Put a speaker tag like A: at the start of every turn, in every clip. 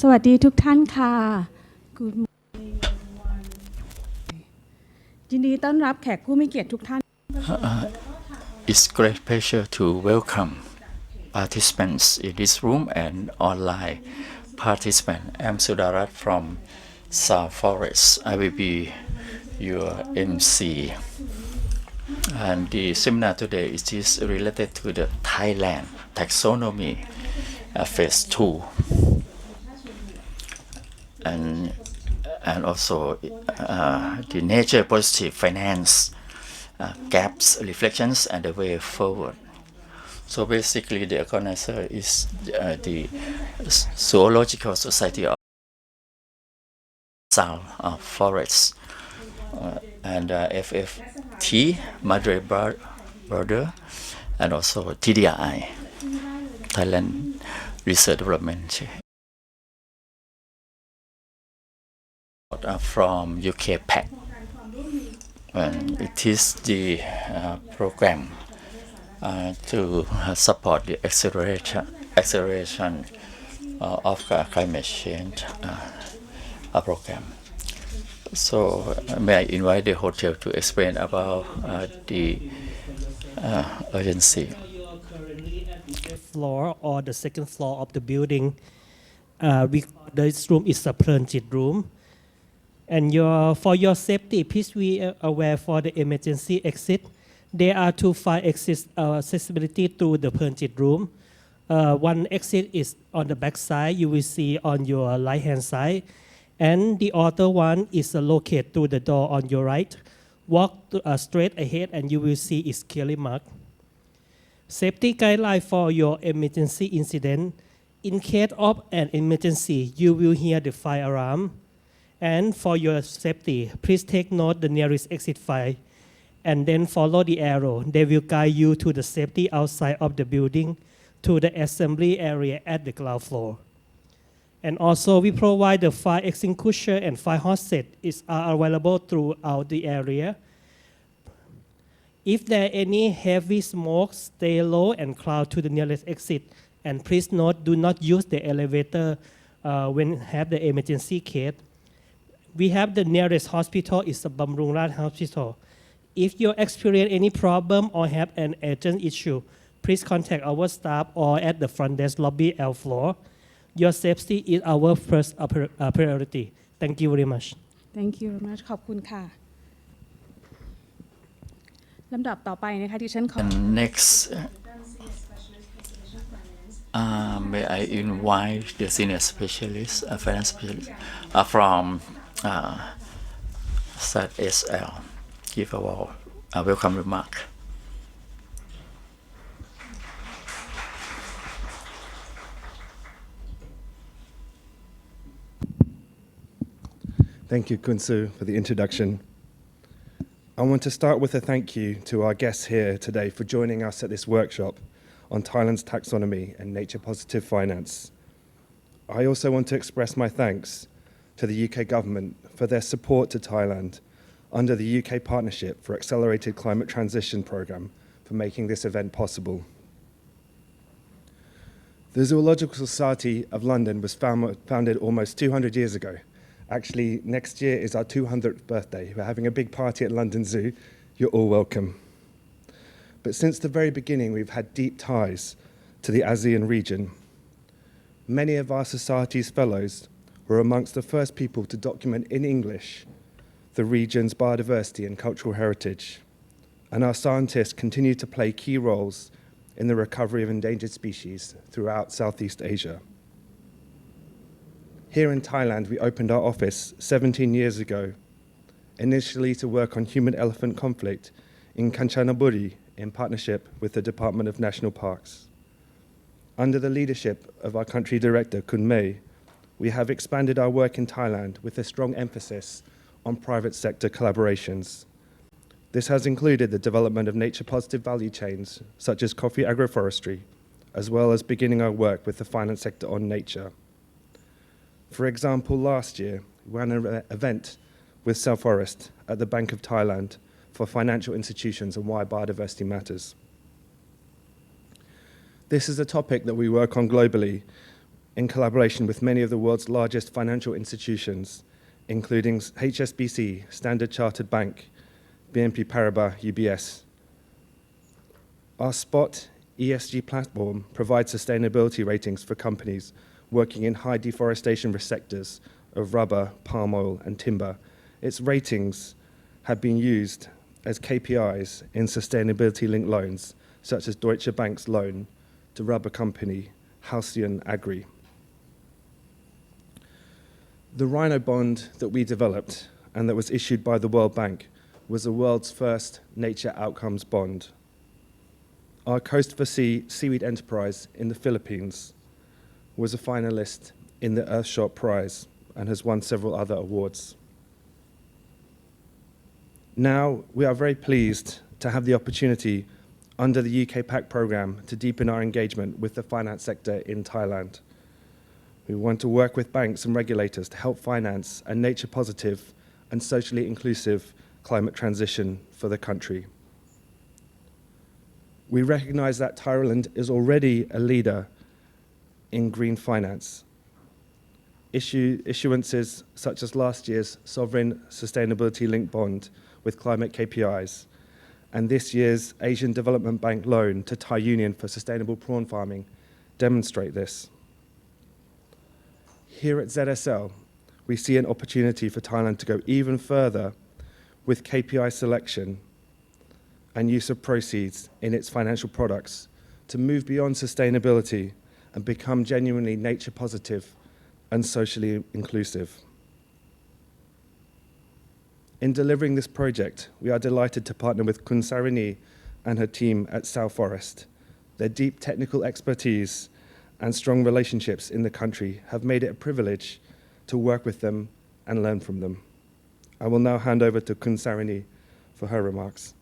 A: สวัสดีทุกท่านค่ะ Good morning ยินดีต้อนรับแขกผู้มีเกียรติทุกท่าน
B: It's great pleasure to welcome participants in this room and online participants. I'm Sudarat from Sal Forest. I will be your MC. And the seminar today is related to the Thailand Taxonomy Phase 2. And also the nature positive finance gaps, reflections, and the way forward. So basically, the organizer is the Zoological Society of Sal Forest and FFT, Madre, Brava, and also TDRI, Thailand Research Development. From Wichayapat. And it is the program to support the acceleration of climate change program. So may I invite the hotel to explain about the urgency.
C: You are currently at the fifth floor or the second floor of the building. This room is a transit room. And for your safety, please be aware for the emergency exit. There are two fire exits accessibility through the transit room. One exit is on the back side, you will see on your right hand side. And the other one is located through the door on your right. Walk straight ahead and you will see it's clearly marked. Safety guideline for your emergency incident. In case of an emergency, you will hear the fire alarm. And for your safety, please take note the nearest exit fire and then follow the arrow. They will guide you to the safety outside of the building to the assembly area at the ground floor. And also we provide the fire extinguisher and fire hose are available throughout the area. If there any heavy smoke, stay low and cloud to the nearest exit. And please note, do not use the elevator when have the emergency case. We have the nearest hospital is the Bamrungrad Hospital. If you experience any problem or have an urgent issue, please contact our staff or at the front desk lobby L floor. Your safety is our first priority. Thank you very much.
A: Thank you very much ขอบคุณค่ะ ลำดับต่อไปนะคะที่ฉันขอ
B: Next, may I invite the senior specialist, finance specialist from ZSL, give a welcome remark.
D: Thank you, Kunsu, for the introduction. I want to start with a thank you to our guests here today for joining us at this workshop on Thailand's taxonomy and nature-positive finance. I also want to express my thanks to the UK government for their support to Thailand under the UK Partnership for Accelerated Climate Transition Programme for making this event possible. The Zoological Society of London was founded almost 200 years ago. Actually, next year is our 200th birthday. We're having a big party at London Zoo. You're all welcome. But since the very beginning, we've had deep ties to the ASEAN region. Many of our society's fellows were amongst the first people to document in English the region's biodiversity and cultural heritage. And our scientists continue to play key roles in the recovery of endangered species throughout Southeast Asia. Here in Thailand, we opened our office 17 years ago, initially to work on human-elephant conflict in Kanchanaburi in partnership with the Department of National Parks. Under the leadership of our country director, Kun Mei, we have expanded our work in Thailand with a strong emphasis on private sector collaborations. This has included the development of nature-positive value chains, such as coffee agroforestry, as well as beginning our work with the finance sector on nature. For example, last year, we ran an event with Sal Forest at the Bank of Thailand for financial institutions and why biodiversity matters. This is a topic that we work on globally in collaboration with many of the world's largest financial institutions, including HSBC, Standard Chartered Bank, BNP Paribas, UBS. Our Spot ESG platform provides sustainability ratings for companies working in high deforestation risk sectors of rubber, palm oil, and timber. Its ratings have been used as KPIs in sustainability-linked loans, such as Deutsche Bank's loan to rubber company Halcyon Agri. The Rhino bond that we developed and that was issued by the World Bank was the world's first nature outcomes bond. Our Coast for Sea seaweed enterprise in the Philippines was a finalist in the Earthshot Prize and has won several other awards. Now, we are very pleased to have the opportunity under the UK PAC programme to deepen our engagement with the finance sector in Thailand. We want to work with banks and regulators to help finance a nature-positive and socially inclusive climate transition for the country. We recognise that Thailand is already a leader in green finance. Issuances such as last year's sovereign sustainability-linked bond with climate KPIs, and this year's Asian Development Bank loan to Thai Union for sustainable prawn farming demonstrate this. Here at ZSL, we see an opportunity for Thailand to go even further with KPI selection and use of proceeds in its financial products to move beyond sustainability and become genuinely nature positive and socially inclusive. In delivering this project, we are delighted to partner with Sarinee and her team at Sal Forest. Their deep technical expertise and strong relationships in the country have made it a privilege to work with them and learn from them. I will now hand over to Sarinee for her remarks.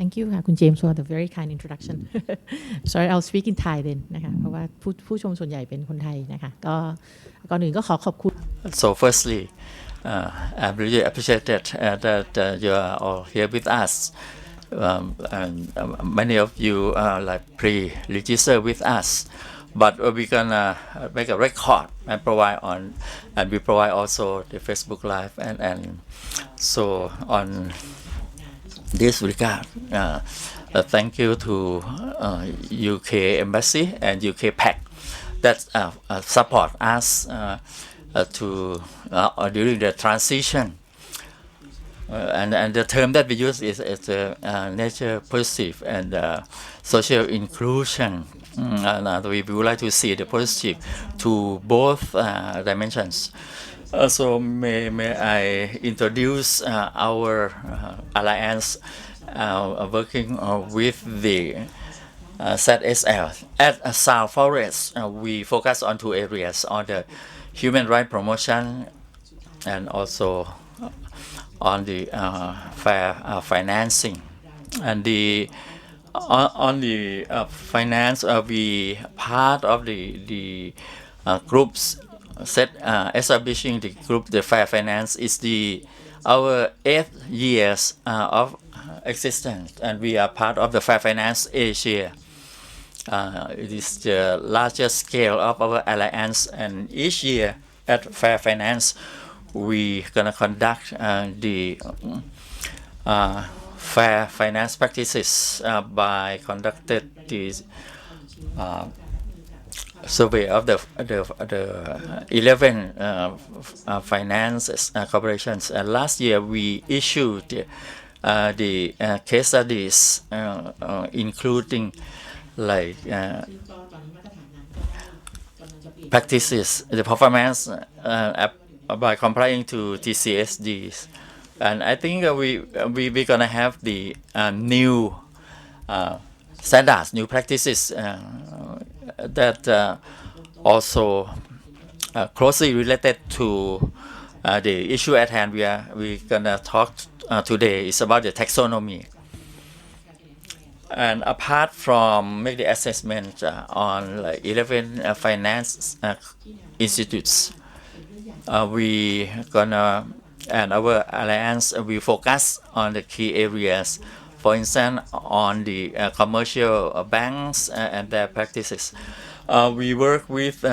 E: Thank you ค่ะคุณ James for the very kind introduction Sorry I'll speak in Thai then นะคะเพราะว่าผู้ชมส่วนใหญ่เป็นคนไทยนะคะก็ก่อนอื่นก็ขอบคุณ
B: So firstly, I really appreciate that you are all here with us. And many of you are like pre-registered with us, but we're gonna make a record and provide on, and we provide also the Facebook Live and so on. This regard, thank you to UK Embassy and UK PAC that support us during the transition. And the term that we use is nature positive and social inclusion. And we would like to see the positive to both dimensions. So may I introduce our alliance working with the ZSL. At Sal Forest, we focus on two areas, on the human rights promotion and also on the fair financing. And on the finance, we part of the groups establishing the group, the fair finance is our 8th years of existence, and we are part of the fair finance Asia. It is the largest scale of our alliance, and each year at fair finance we gonna conduct the fair finance practices by conducted the survey of the 11 finance corporations. And last year we issued the case studies including like practices, the performance by complying to TCSDs. And I think we're gonna have the new standards, new practices that also closely related to the issue at hand. We're gonna talk today is about the taxonomy. And apart from make the assessment on like 11 finance institutes, we gonna And our alliance will focus on the key areas, for instance, on the commercial banks and their practices. We work with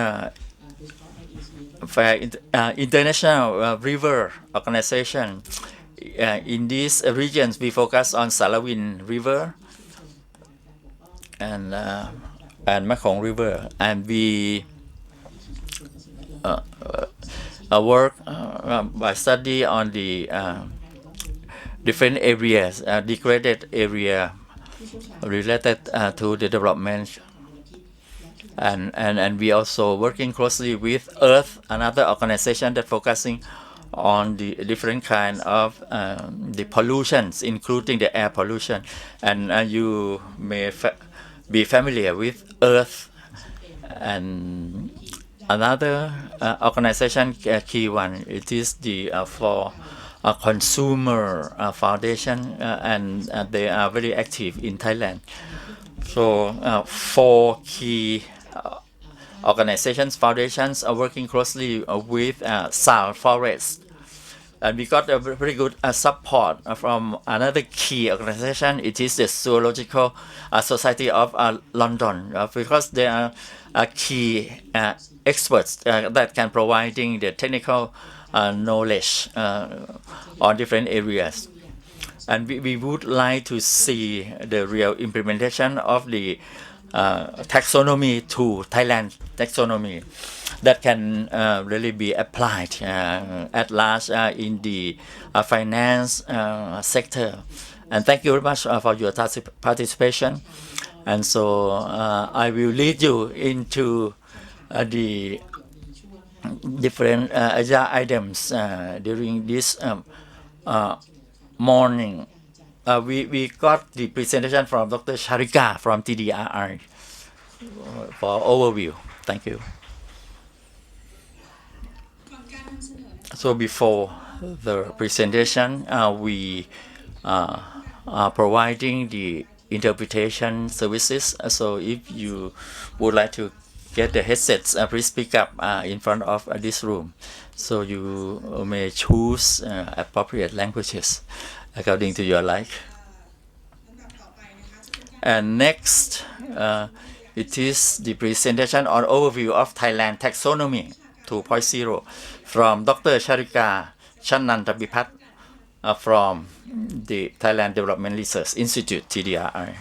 B: international river organization. In these regions, we focus on Salawin River and Mekong River, and we work by study on the different areas, degraded area related to the development. And we also working closely with Earth, another organization that focusing on the different kind of the pollutions, including the air pollution. And you may be familiar with Earth. And another organization, key one, it is the for consumer foundation, and they are very active in Thailand. So 4 key organizations, foundations are working closely with Sal Forest. And we got a very good support from another key organization. It is the Zoological Society of London, because they are key experts that can providing the technical knowledge on different areas. And we would like to see the real implementation of the Taxonomy 2, Thailand Taxonomy, that can really be applied at large in the finance sector. And thank you very much for your participation. And so I will lead you into the different agenda items during this morning. We got the presentation from Dr. Sharika from TDRI for overview. Thank you. So before the presentation, we are providing the interpretation services. So if you would like to get the headsets, please speak up in front of this room. So you may choose appropriate languages according to your like. And next, it is the presentation on overview of Thailand Taxonomy 2.0 from Dr. Sharika Channantabipat from the Thailand Development Research Institute, TDRI.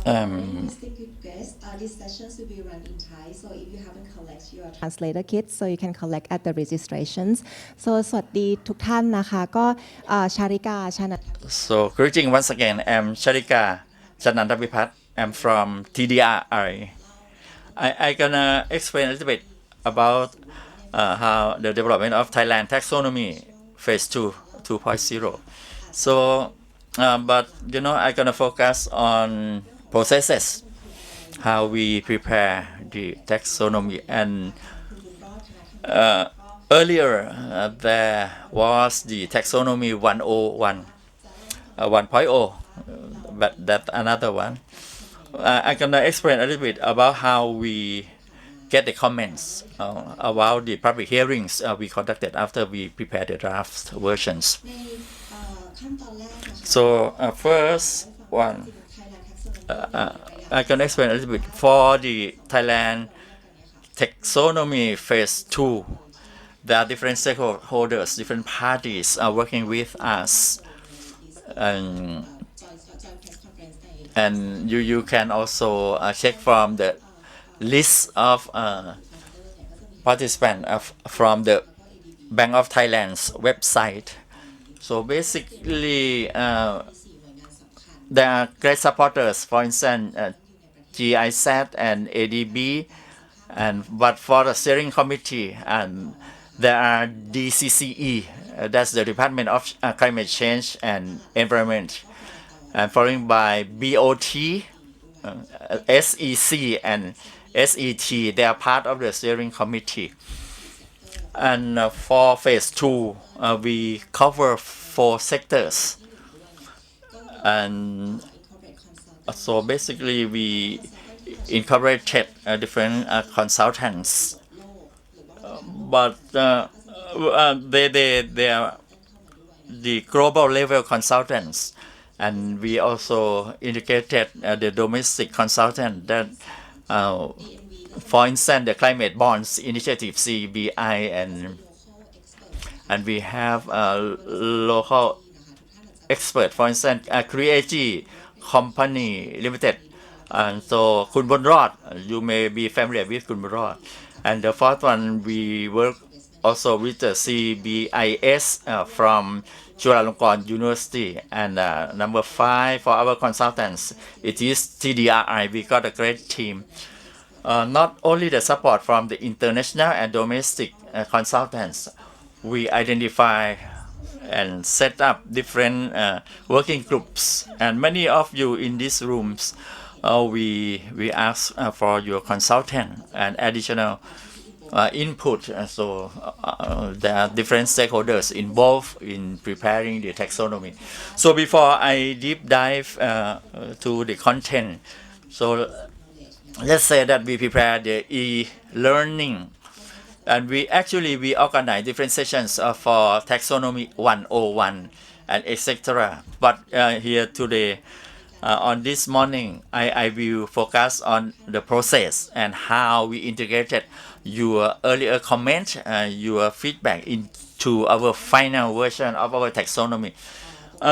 F: Distinguished guests, these sessions will be run in Thai, so if you haven't collected your translator kits, so you can collect at the registrations. So สวัสดีทุกท่านนะคะก็ชาริกาชนะ
B: So greeting once again. I'm Sharika Channantabipat. I'm from TDRI. I gonna explain a little bit about how the development of Thailand Taxonomy Phase 2 2.0. So, but you know, I'm gonna focus on processes, how we prepare the taxonomy. And earlier there was the taxonomy 101, 1.0, but that's another one. I'm gonna explain a little bit about how we get the comments about the public hearings we conducted after we prepared the draft versions. So first one, I can explain a little bit. For the Thailand Taxonomy Phase 2, there are different stakeholders, different parties are working with us. And you can also check from the list of participants from the Bank of Thailand's website. So basically, there are great supporters, for instance, GIZ and ADB, but for the steering committee, and there are DCCE, that's the Department of Climate Change and Environment, and followed by BOT, SEC, and SET. They are part of the steering committee. And for Phase 2, we cover 4 sectors. And So basically, we incorporated different consultants, but they are the global level consultants, and we also indicated the domestic consultant that, for instance, the Climate Bonds Initiative (CBI) and we have local expert, for instance, Creagy Company Limited. And so, Kun Bonrod, you may be familiar with Kun Bonrod. And the fourth one, we work also with the CBIS from Chulalongkorn University. And number 5 for our consultants, it is TDRI. We got a great team. Not only the support from the international and domestic consultants, we identify and set up different working groups. And many of you in these rooms, we ask for your consultant and additional input. So there are different stakeholders involved in preparing the taxonomy. So before I deep dive to the content, so let's say that we prepare the e-learning, and we organize different sessions for taxonomy 101 and etc. But here today, on this morning, I will focus on the process and how we integrated your earlier comment, your feedback into our final version of our taxonomy.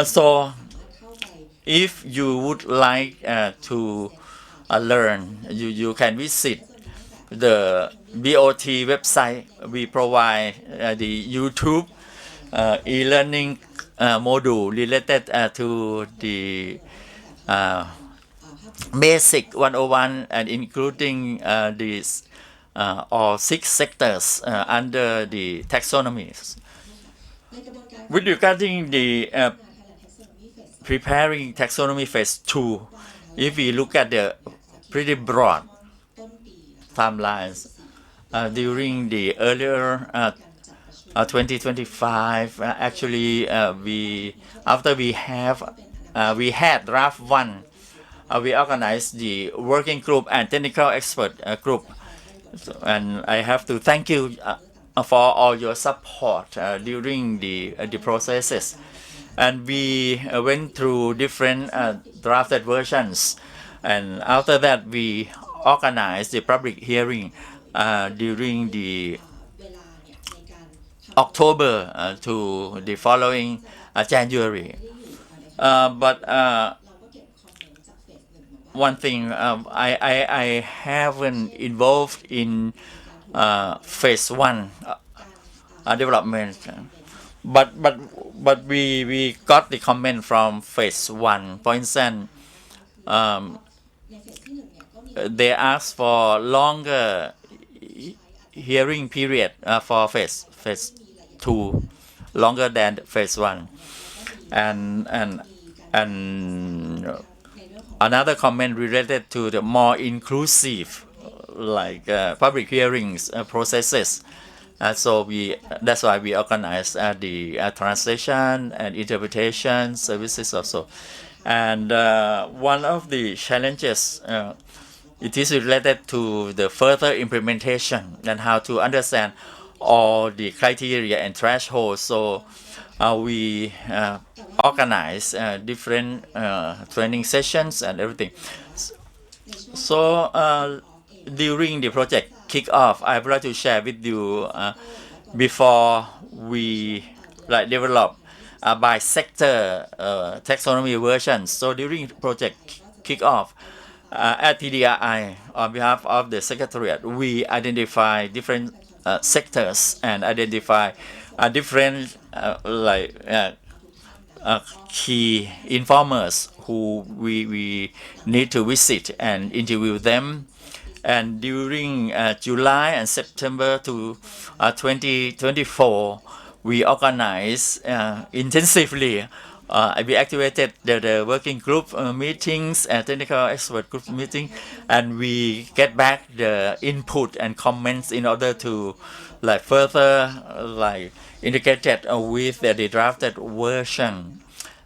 B: So if you would like to learn, you can visit the BOT website. We provide the YouTube e-learning module related to the basic 101 and including these all 6 sectors under the taxonomy. With regarding the preparing taxonomy phase 2, if we look at the pretty broad timelines, during the earlier 2025, we had draft 1. We organized the working group and technical expert group, and I have to thank you for all your support during the processes. And we went through different drafted versions, and after that we organized the public hearing during the October to the following January. But one thing, I haven't involved in phase 1 development, but we got the comment from phase 1. For instance, they asked for longer hearing period for phase 2, longer than phase 1, and another comment related to the more inclusive, like public hearings processes. So that's why we organize the translation and interpretation services also. And one of the challenges, it is related to the further implementation and how to understand all the criteria and thresholds. So we organize different training sessions and everything. So during the project kick-off, I would like to share with you before we develop by sector taxonomy versions. So during project kick-off at TDRI, on behalf of the Secretariat, we identify different sectors and identify different key informers who we need to visit and interview them. And during July and September to 2024, we organize intensively. We activated the working group meetings and technical expert group meeting, and we get back the input and comments in order to further integrated with the drafted version.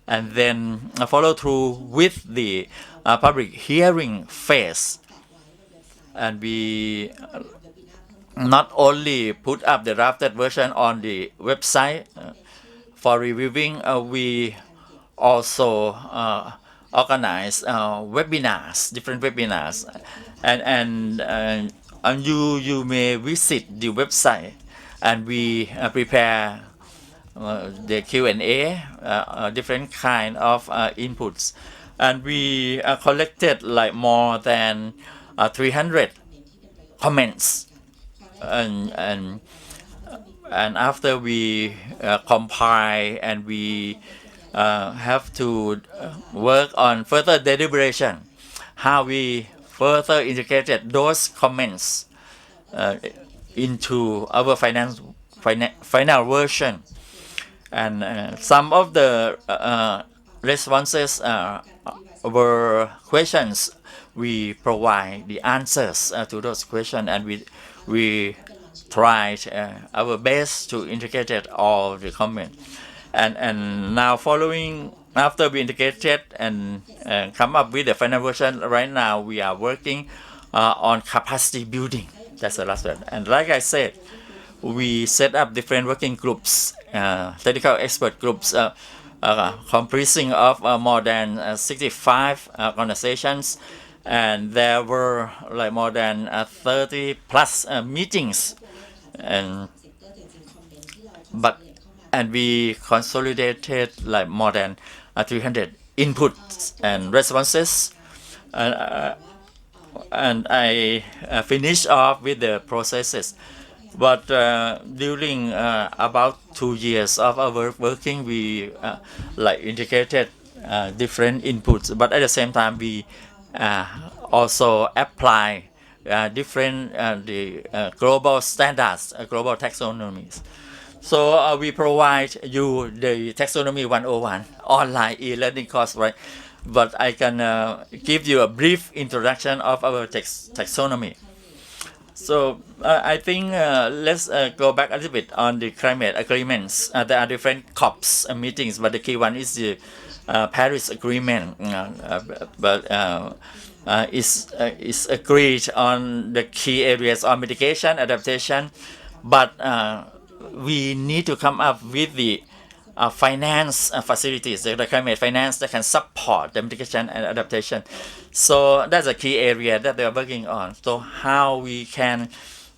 B: and then follow through with the public hearing phase. And we not only put up the drafted version on the website for reviewing, we also organize webinars, different webinars, and you may visit the website, and we prepare the Q&A, different kind of inputs, and we collected like more than 300 comments, and after we compile and we have to work on further deliberation, how we further integrated those comments into our final version. And some of the responses were questions. We provide the answers to those questions, and we tried our best to integrate all the comments. And now following after we integrated and come up with the final version, right now we are working on capacity building. That's the last one. And like I said, we set up different working groups, technical expert groups, comprising of more than 65 organizations, and there were like more than 30 plus meetings, and we consolidated like more than 300 inputs and responses, and I finished off with the processes. But during about 2 years of our working, we like integrated different inputs, but at the same time we also apply different the global standards, global taxonomies. So we provide you the Taxonomy 101 online e-learning course, right? But I can give you a brief introduction of our taxonomy. So I think let's go back a little bit on the climate agreements. There are different COPs meetings, but the key one is the Paris Agreement. But is agreed on the key areas on mitigation, adaptation, but we need to come up with the finance facilities, the climate finance that can support the mitigation and adaptation. So that's a key area that they are working on. So how we can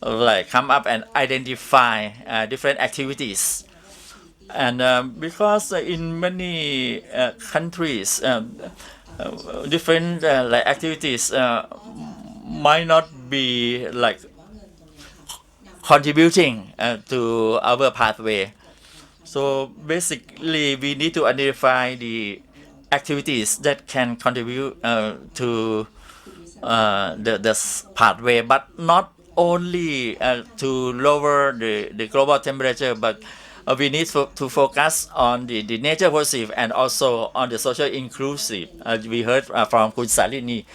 B: like come up and identify different activities. And because in many countries, different like activities might not be like contributing to our pathway. So basically, we need to identify the activities that can contribute to the pathway, but not only to lower the global temperature, but we need to focus on the nature positive and also on the social inclusive. We heard from Kun Sarinee,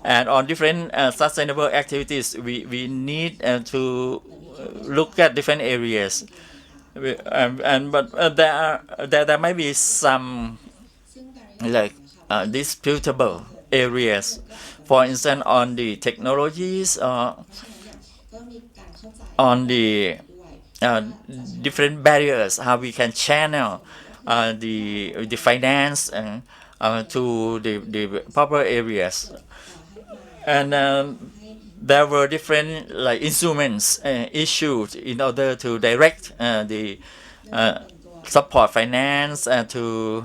B: and on different sustainable activities, we need to look at different areas. But there might be some like disputable areas, for instance on the technologies, on the different barriers, how we can channel the finance and to the proper areas. And there were different like instruments issued in order to direct the support finance to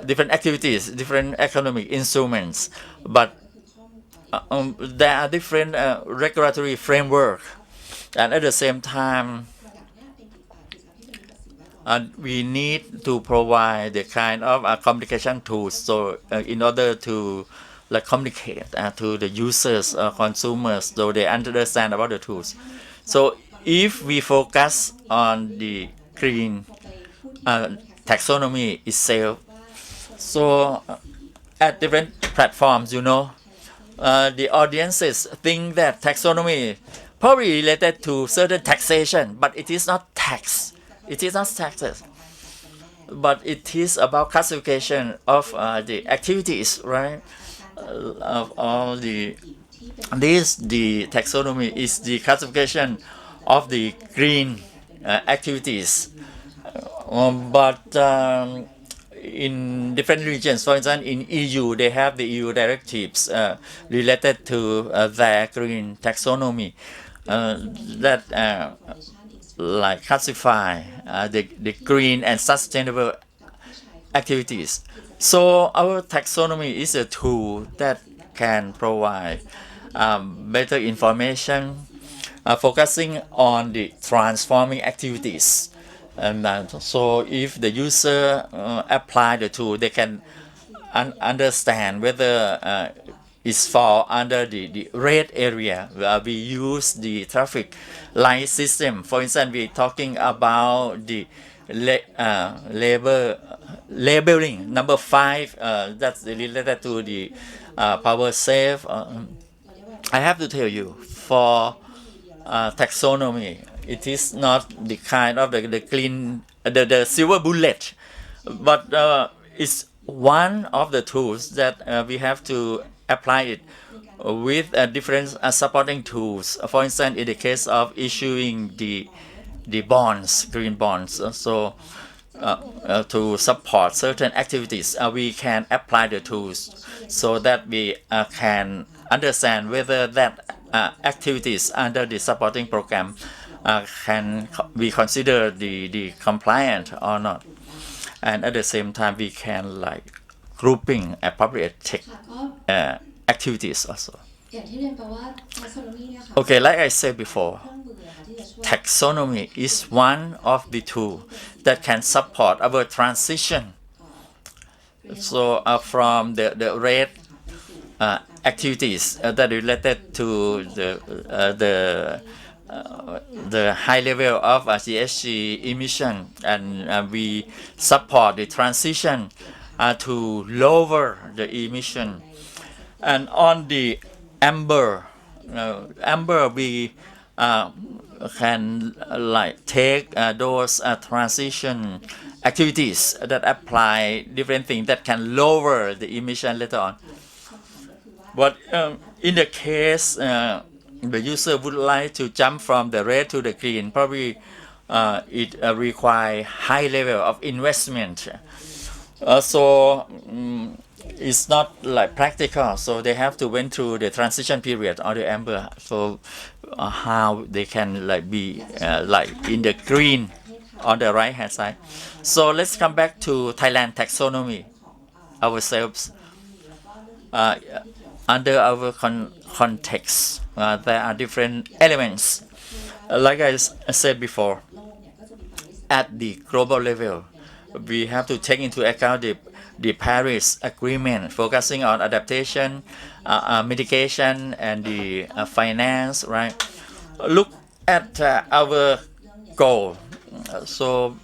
B: different activities, different economic instruments. But there are different regulatory framework, and at the same time we need to provide the kind of communication tools, so in order to like communicate to the users, consumers, so they understand about the tools. So if we focus on the green taxonomy itself, so at different platforms, the audiences think that taxonomy probably related to certain taxation, but it is not tax. It is not taxes. but it is about classification of the activities, right? Of all the the taxonomy is the classification of the green activities, but in different regions, for instance, in EU, they have the EU directives related to their green taxonomy that like classify the green and sustainable activities. So our taxonomy is a tool that can provide better information, focusing on the transforming activities. And so if the user apply the tool, they can understand whether it's fall under the red area. We use the traffic light system. For instance, we're talking about the labeling number 5. That's related to the power save. I have to tell you, for taxonomy, it is not the kind of the clean, the silver bullet, but it's one of the tools that we have to apply it with different supporting tools. For instance, in the case of issuing the bonds, green bonds, so to support certain activities, we can apply the tools so that we can understand whether that activities under the supporting program can be considered the compliant or not, and at the same time we can like grouping appropriate tech activities also.
F: อย่างที่เรียนไปว่า taxonomy เนี่ยค่ะ
B: Okay, like I said before,
F: เครื่องมือนะคะที่จะช่วย
B: taxonomy is one of the tools that can support our transition. So from the red activities that related to the high level of GHG emission, and we support the transition to lower the emission. And on the amber, we can like take those transition activities that apply different things that can lower the emission later on. But in the case the user would like to jump from the red to the green, probably it require high level of investment. It's not like practical, so they have to went through the transition period on the amber. So how they can like be like in the green on the right hand side. So let's come back to Thailand taxonomy ourselves. Under our context, there are different elements. Like I said before, at the global level, we have to take into account the Paris Agreement, focusing on adaptation, mitigation, and the finance, right? Look at our goal. So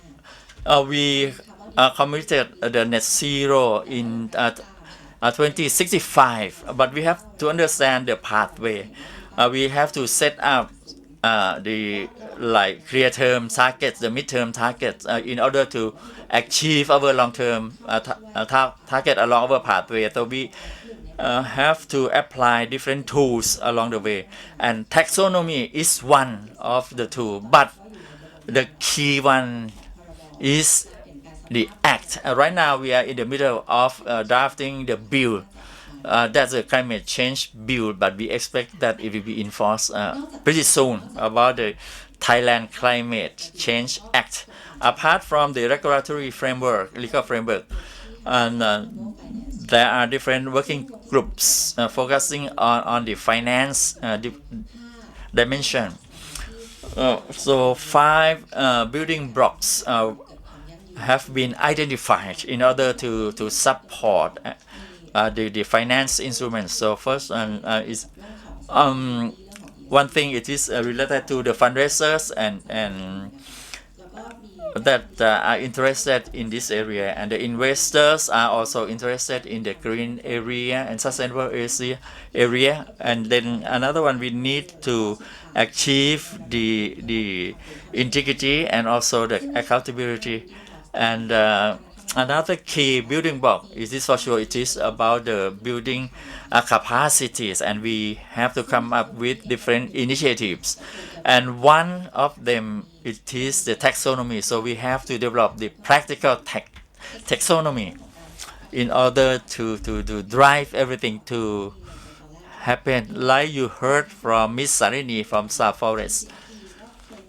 B: we committed the net zero in 2065, but we have to understand the pathway. We have to set up the like clear term targets, the midterm targets, in order to achieve our long-term target along our pathway. So we have to apply different tools along the way, and taxonomy is one of the tools, but the key one is the act. Right now we are in the middle of drafting the bill. That's a climate change bill, but we expect that it will be enforced pretty soon about the Thailand Climate Change Act. Apart from the regulatory framework, legal framework, and there are different working groups focusing on the finance dimension. So 5 building blocks have been identified in order to support the finance instruments. So first is one thing, it is related to the fundraisers and that are interested in this area, and the investors are also interested in the green area and sustainable area. And then another one, we need to achieve the integrity and also the accountability And another key building block is this for sure. It is about the building capacities, and we have to come up with different initiatives. And one of them it is the taxonomy. So we have to develop the practical taxonomy in order to drive everything to happen. Like you heard from Miss Sarinee from Sal Forest.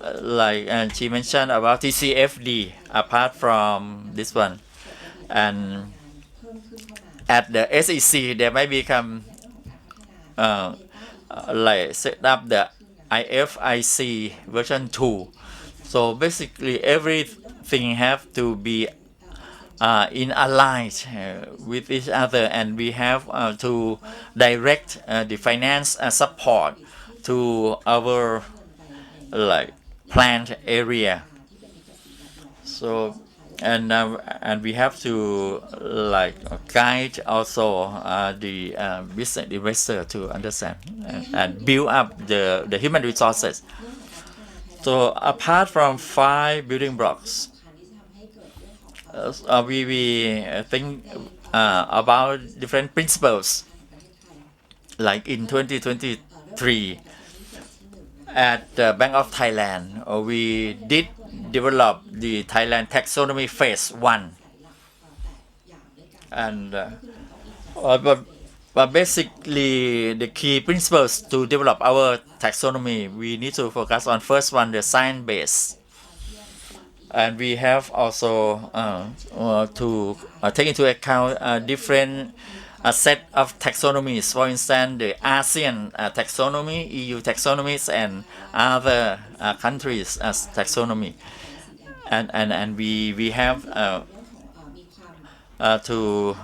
B: And she mentioned about TCFD apart from this one, and at the SEC there might become set up the IFIC version 2. So basically everything have to be in aligned with each other, and we have to direct the finance support to our plant area. So and we have to guide also the business investor to understand and build up the human resources. So apart from 5 building blocks, we think about different principles. Like in 2023 at the Bank of Thailand, we did develop the Thailand Taxonomy Phase 1. And but basically the key principles to develop our taxonomy, we need to focus on first one, the science base. And we have also to take into account different set of taxonomies. For instance, the ASEAN taxonomy, EU taxonomies, and other countries as taxonomy. And we have to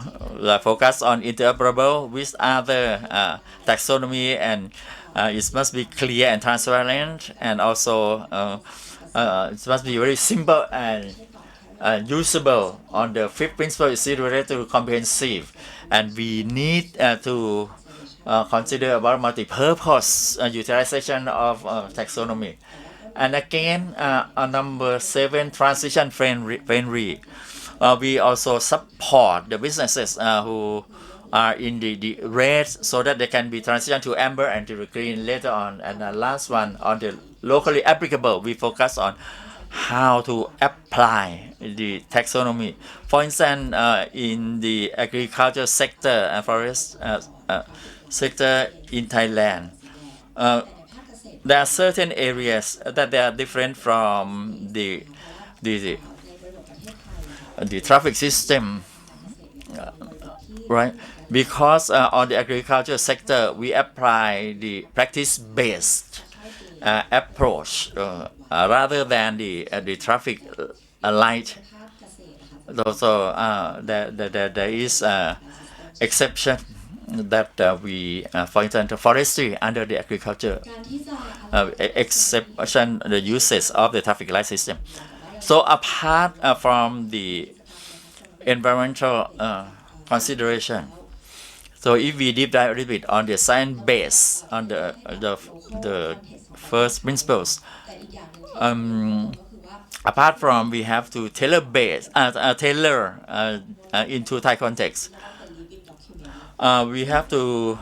B: focus on interoperable with other taxonomy, and it must be clear and transparent, and also it must be very simple and usable. On the 5th principle is related to comprehensive, and we need to consider about multi-purpose utilization of taxonomy. And again, on number 7, transition friendly. We also support the businesses who are in the red, so that they can be transitioned to amber and to green later on. And the last one, on the locally applicable, we focus on how to apply the taxonomy. For instance, in the agriculture sector and forest sector in Thailand, there are certain areas that they are different from the traffic system, right? Because on the agriculture sector, we apply the practice-based approach rather than the traffic light. Also, there is exception that we, for instance, forestry under the agriculture exception the uses of the traffic light system. So apart from the environmental consideration, so if we deep dive a little bit on the science base, on the first principles, apart from we have to tailor into Thai context, we have to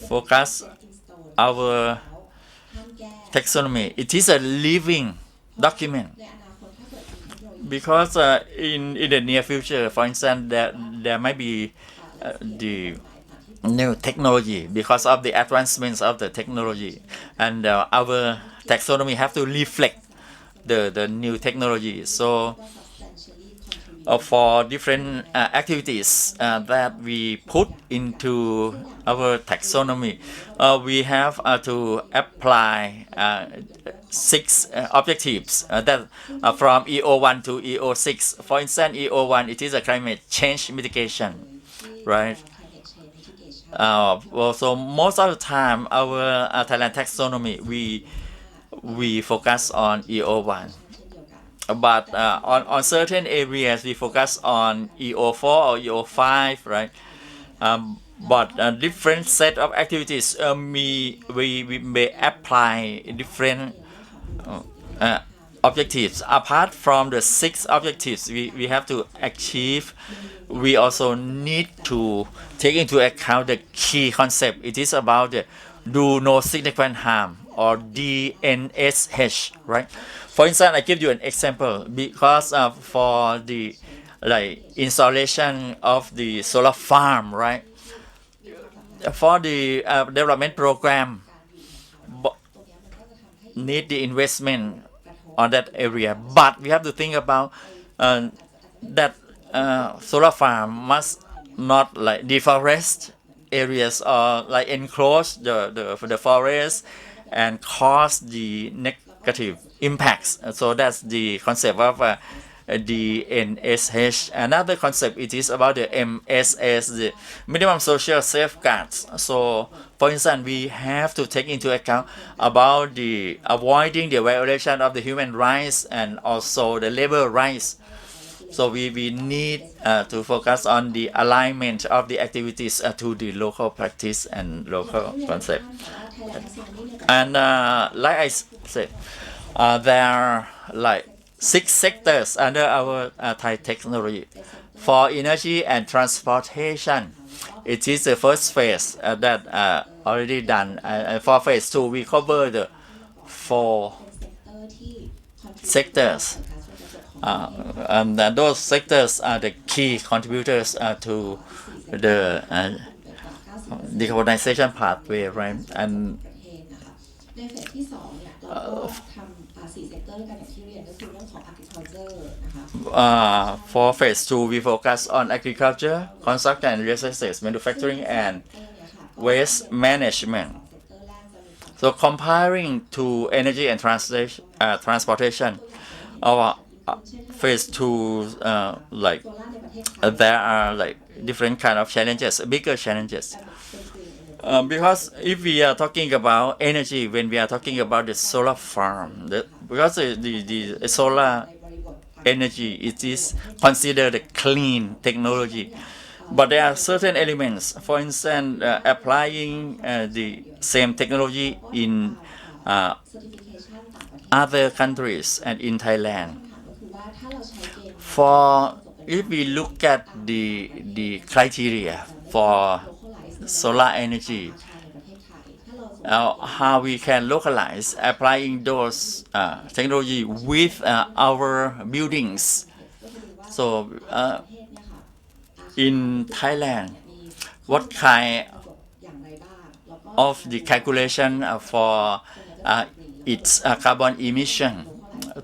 B: focus our taxonomy. It is a living document, because in the near future, for instance, there might be the new technology because of the advancements of the technology, and our taxonomy have to reflect the new technology. So for different activities that we put into our taxonomy, we have to apply 6 objectives that from EO1 to EO6. For instance, EO1, it is a climate change mitigation, right? So most of the time, our Thailand taxonomy, we focus on EO1. But on certain areas, we focus on EO4 or EO5, right? But a different set of activities, we may apply different objectives. Apart from the 6 objectives we have to achieve, we also need to take into account the key concept. It is about the do no significant harm, or DNSH, right? For instance, I give you an example because for the installation of the solar farm, right? For the development program, need the investment on that area, but we have to think about that solar farm must not deforest areas or enclose the forest and cause the negative impacts. So that's the concept of the NSH. Another concept, it is about the MSS, the minimum social safeguards. So for instance, we have to take into account about the avoiding the violation of the human rights and also the labor rights. So we need to focus on the alignment of the activities to the local practice and local concept. And like I said, there are 6 sectors under our Thai technology. For energy and transportation, it is the first phase that already done. For phase 2, we cover the 4 sectors. And those sectors are the key contributors to the decarbonization pathway, right? And for phase 2, we focus on agriculture, construction and real estate, manufacturing and waste management. So comparing to energy and transportation, our phase 2, there are different kind of challenges, bigger challenges. Because if we are talking about energy, when we are talking about the solar farm, because the solar energy, it is considered a clean technology, but there are certain elements. For instance, applying the same technology in other countries and in Thailand. If we look at the criteria for solar energy, how we can localize applying those technology with our buildings. So in Thailand, what kind of the calculation for its carbon emission?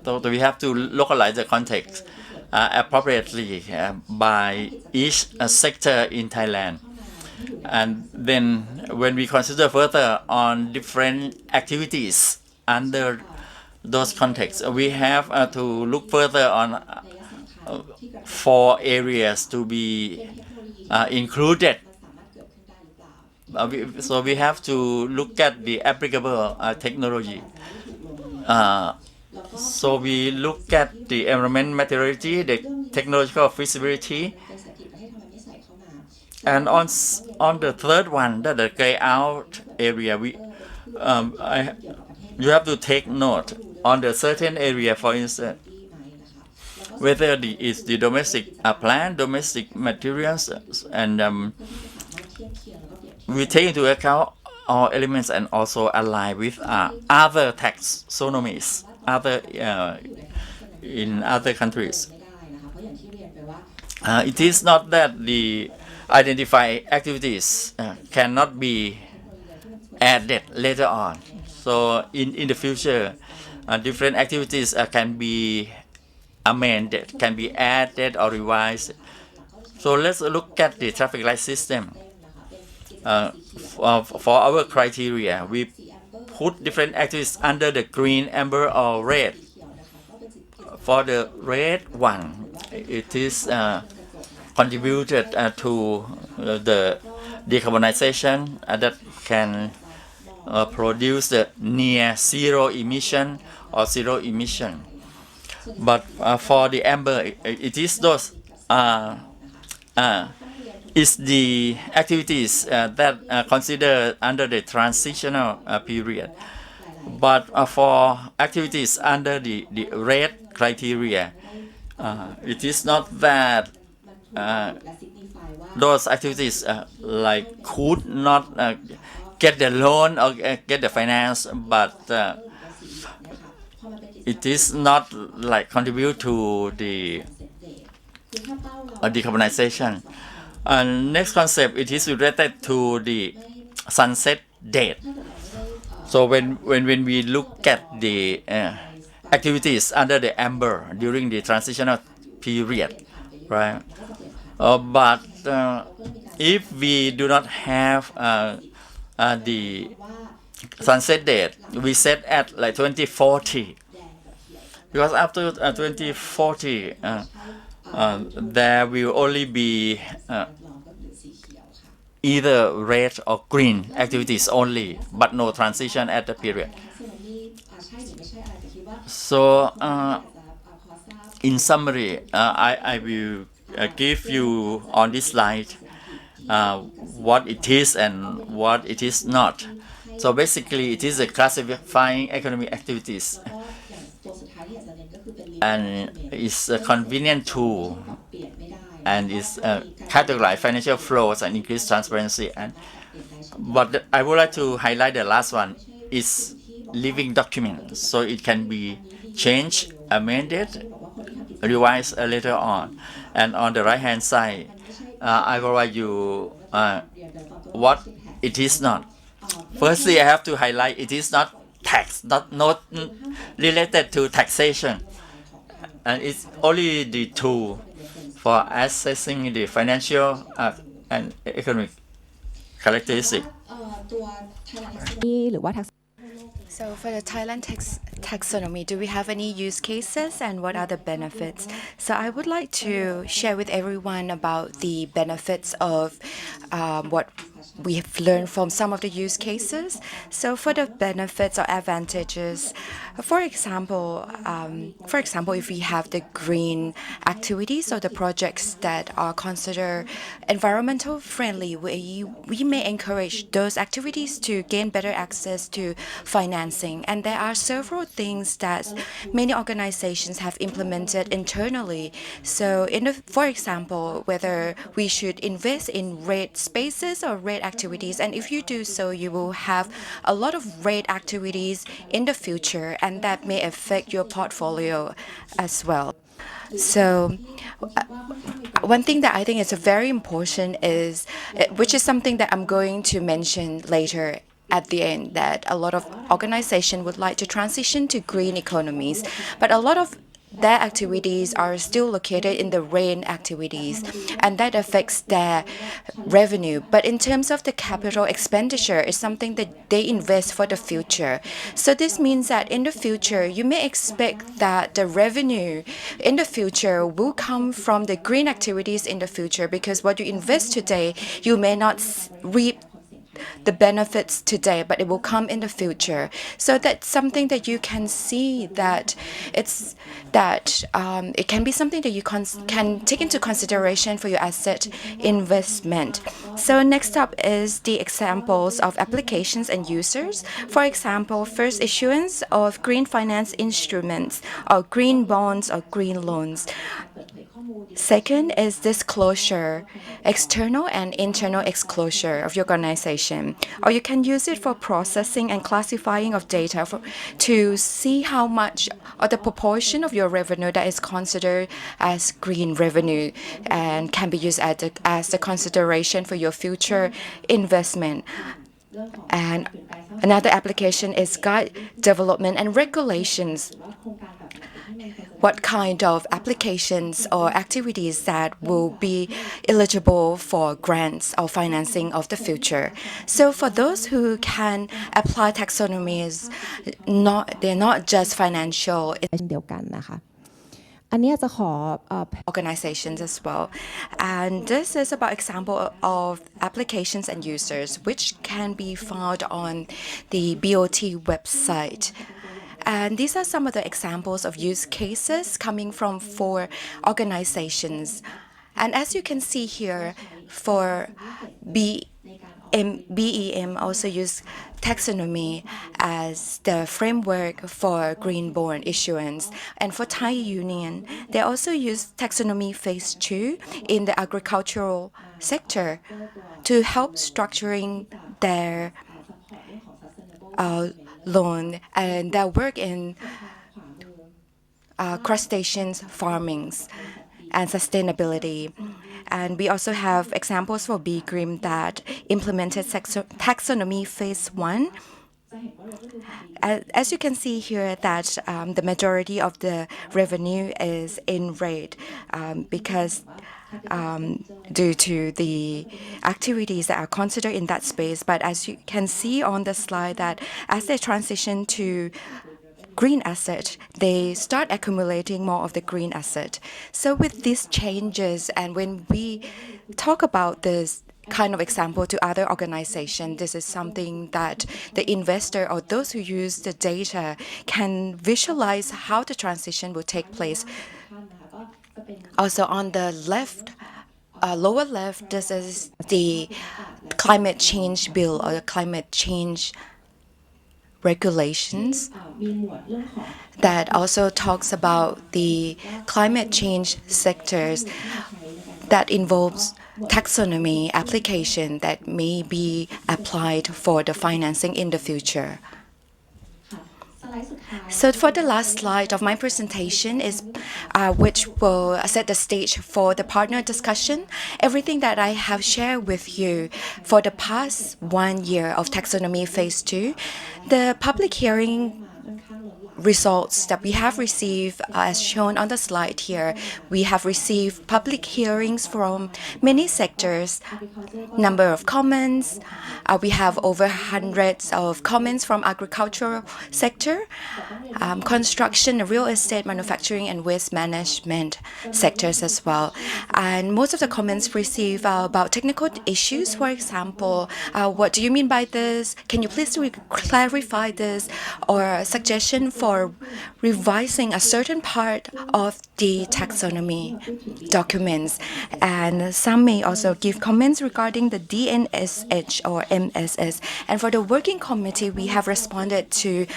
B: So we have to localize the context appropriately by each sector in Thailand. And then when we consider further on different activities under those contexts, we have to look further on 4 areas to be included. So we have to look at the applicable technology. So we look at the environment materiality, the technological feasibility, and on the third one, that the gray out area, you have to take note on the certain area, for instance, whether it's the domestic plant, domestic materials, and we take into account all elements and also align with other taxonomies, in other countries. It is not that the identified activities cannot be added later on. So in the future, different activities can be amended, can be added or revised. So let's look at the traffic light system. For our criteria, we put different activities under the green, amber or red. For the red one, it is contributed to the decarbonization that can produce the near zero emission or zero emission. But for the amber, it is those is the activities that are considered under the transitional period. But for activities under the red criteria, it is not that those activities like could not get the loan or get the finance, but it is not like contribute to the decarbonization. And next concept, it is related to the sunset date. So when we look at the activities under the amber during the transitional period, right? But if we do not have the sunset date, we set at like 2040, because after 2040 there will only be either red or green activities only, but no transition at the period. So in summary, I will give you on this slide what it is and what it is not. So basically, it is a classifying economic activities, and it's a convenient tool, and it's categorize financial flows and increase transparency. And but I would like to highlight the last one is living document, so it can be changed, amended, revised later on. And on the right hand side, I provide you what it is not. Firstly, I have to highlight it is not tax, not related to taxation, and it's only the tool for assessing the financial and economic characteristics.
F: หรือว่า
G: So for the Thailand taxonomy, do we have any use cases and what are the benefits? So I would like to share with everyone about the benefits of what we have learned from some of the use cases. So for the benefits or advantages, for example, if we have the green activities or the projects that are considered environmental friendly, we may encourage those activities to gain better access to financing. And there are several things that many organizations have implemented internally. So for example, whether we should invest in red spaces or red activities, and if you do so, you will have a lot of red activities in the future, and that may affect your portfolio as well. So one thing that I think is very important is, which is something that I'm going to mention later at the end, that a lot of organizations would like to transition to green economies, but a lot of their activities are still located in the red activities, and that affects their revenue. But in terms of the capital expenditure, it's something that they invest for the future. So this means that in the future, you may expect that the revenue in the future will come from the green activities in the future, because what you invest today, you may not reap the benefits today, but it will come in the future. So that's something that you can see that it can be something that you can take into consideration for your asset investment. So next up is the examples of applications and users. For example, first issuance of green finance instruments or green bonds or green loans. Second is disclosure, external and internal disclosure of your organization. Or you can use it for processing and classifying of data to see how much or the proportion of your revenue that is considered as green revenue and can be used as the consideration for your future investment. And another application is guide development and regulations. What kind of applications or activities that will be eligible for grants or financing of the future. So for those who can apply taxonomies, they're not just financial
F: เดียวกันนะคะ อันนี้จะขอ
G: organizations as well. And this is about example of applications and users, which can be found on the BOT website. And these are some of the examples of use cases coming from 4 organizations. And as you can see here, for BEM also use taxonomy as the framework for green bond issuance. And for Thai Union, they also use taxonomy phase 2 in the agricultural sector to help structuring their loan and their work in crustaceans farming and sustainability. And we also have examples for BGRIM that implemented taxonomy phase 1. As you can see here that the majority of the revenue is in red because due to the activities that are considered in that space. But as you can see on the slide that as they transition to green asset, they start accumulating more of the green asset. So with these changes, and when we talk about this kind of example to other organizations, this is something that the investor or those who use the data can visualize how the transition will take place. Also on the left, lower left, this is the climate change bill or the climate change regulations that also talks about the climate change sectors that involves taxonomy application that may be applied for the financing in the future. So for the last slide of my presentation is which will set the stage for the partner discussion. Everything that I have shared with you for the past 1 year of taxonomy phase 2, the public hearing results that we have received as shown on the slide here. We have received public hearings from many sectors, number of comments. We have over hundreds of comments from agricultural sector, construction, real estate, manufacturing, and waste management sectors as well. And most of the comments received are about technical issues. For example, what do you mean by this? Can you please clarify this? Or a suggestion for revising a certain part of the taxonomy documents. And some may also give comments regarding the DNSH or MSS. And for the working committee, we have responded to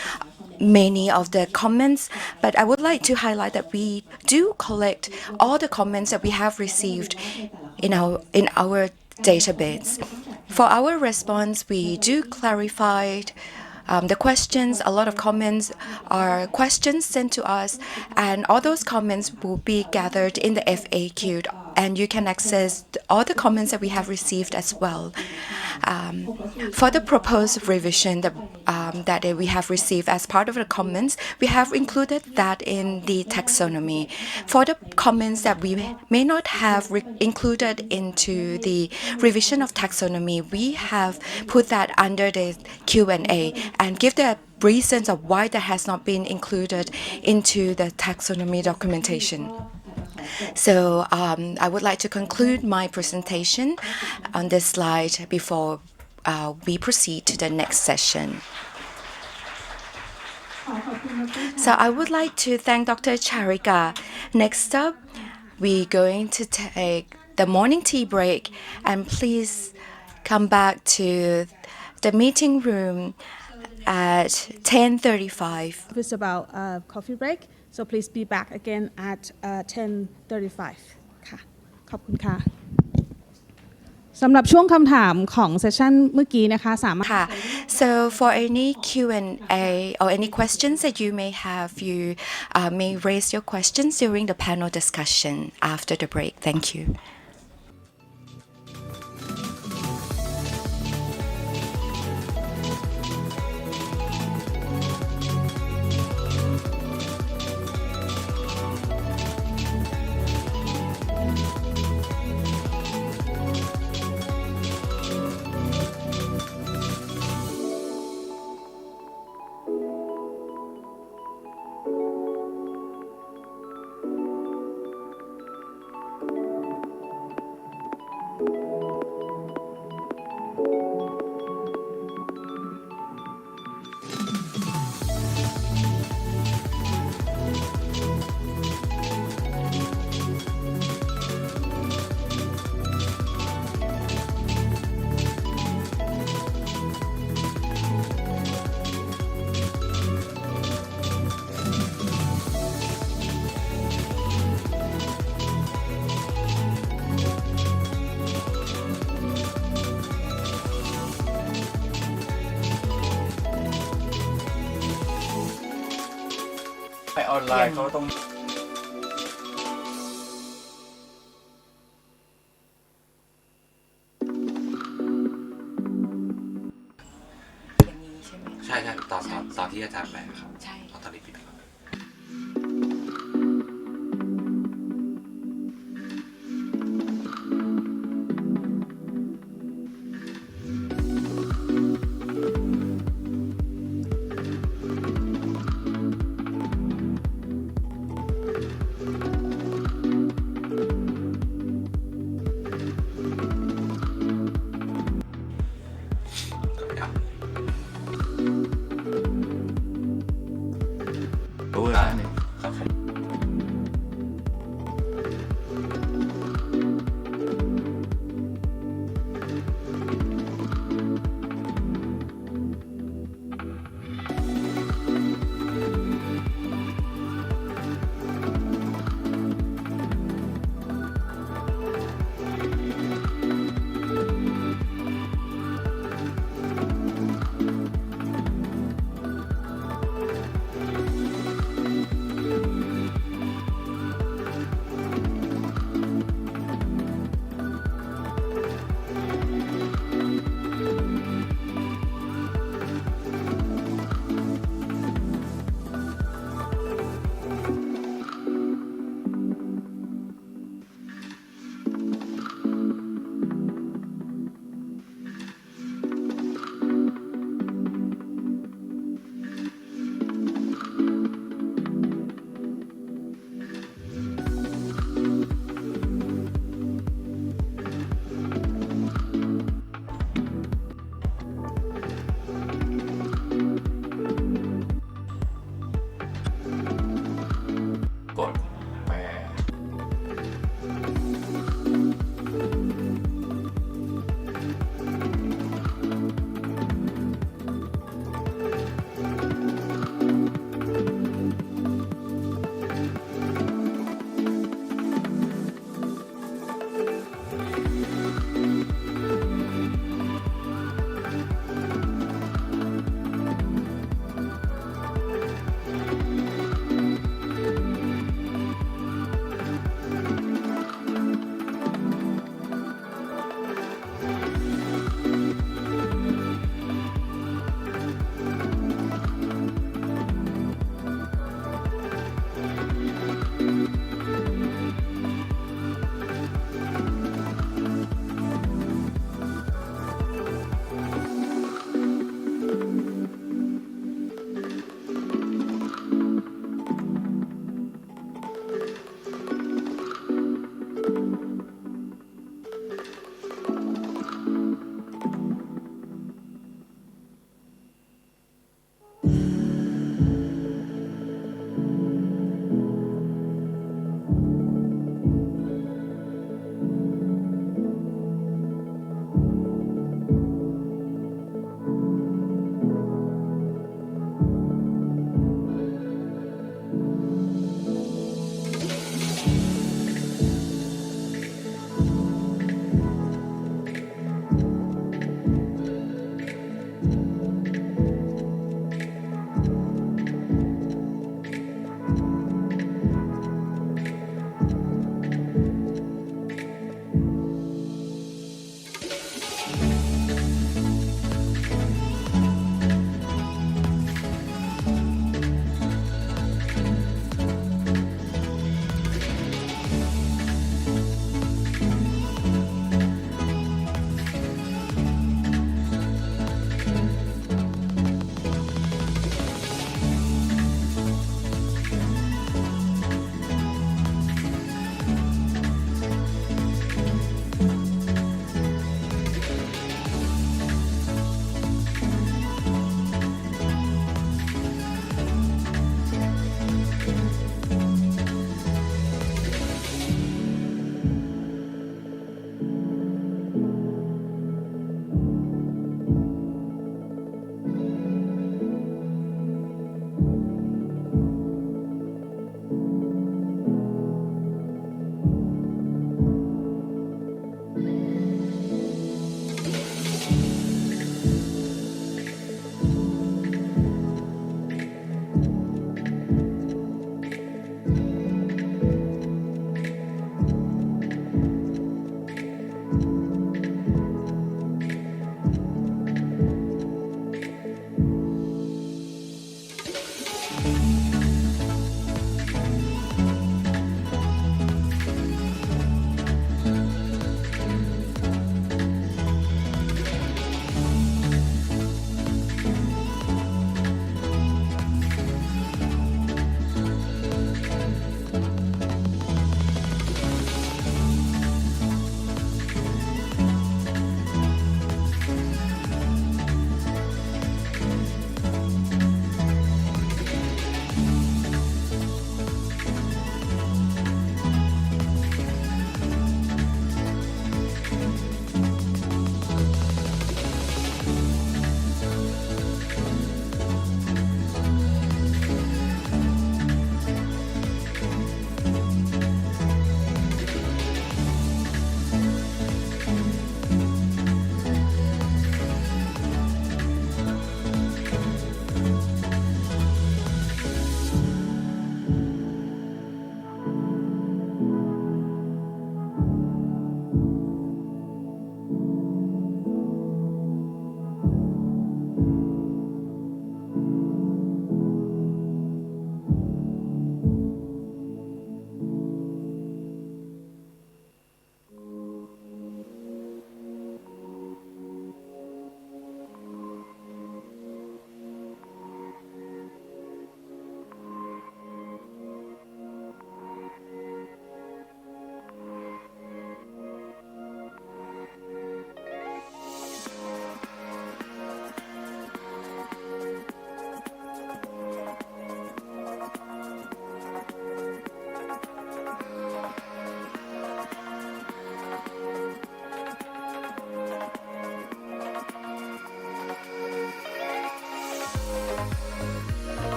G: many of the comments, but I would like to highlight that we do collect all the comments that we have received in our database. For our response, we do clarify the questions. A lot of comments are questions sent to us, and all those comments will be gathered in the FAQ, and you can access all the comments that we have received as well. For the proposed revision that we have received as part of the comments, we have included that in the taxonomy. For the comments that we may not have included into the revision of taxonomy, we have put that under the Q&A and give the reasons of why that has not been included into the taxonomy documentation. So I would like to conclude my presentation on this slide before we proceed to the next session. So I would like to thank Dr. Charika. Next up, we're going to take the morning tea break, and please come back to the meeting room at 10:35.
A: It's about coffee break, so please be back again at 10:35 ค่ะขอบคุณค่ะสำหรับช่วงคำถามของเซสชันเมื่อกี้นะคะสามารถ
G: So for any Q&A or any questions that you may have, you may raise your questions during the panel discussion after the break. Thank you.
B: ไปออนไลน์เขาต้อง
G: อย่างนี้ใช่ไหม
H: ใช่ตอนที่อาจารย์แปลครับ
G: ใช่
H: ตอนนี้ผิดครับ
G: ค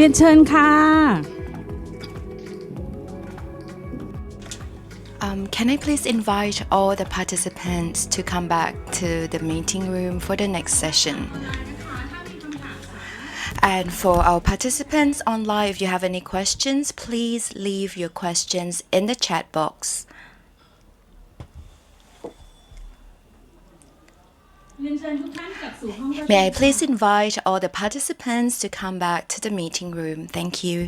A: เรียนเชิญค่ะ
G: Can I please invite all the participants to come back to the meeting room for the next session? And for our participants online, if you have any questions, please leave your questions in the chat box. May I please invite all the participants to come back to the meeting room? Thank you.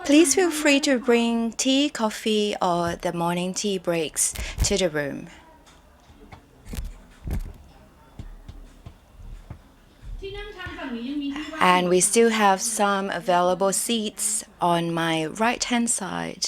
G: Please feel free to bring tea, coffee, or the morning tea breaks to the room. And we still have some available seats on my right-hand side.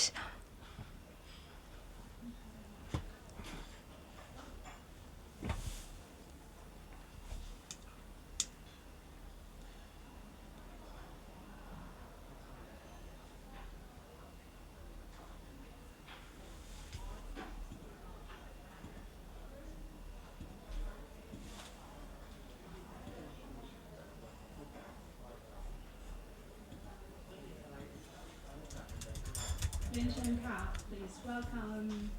A: Please welcome.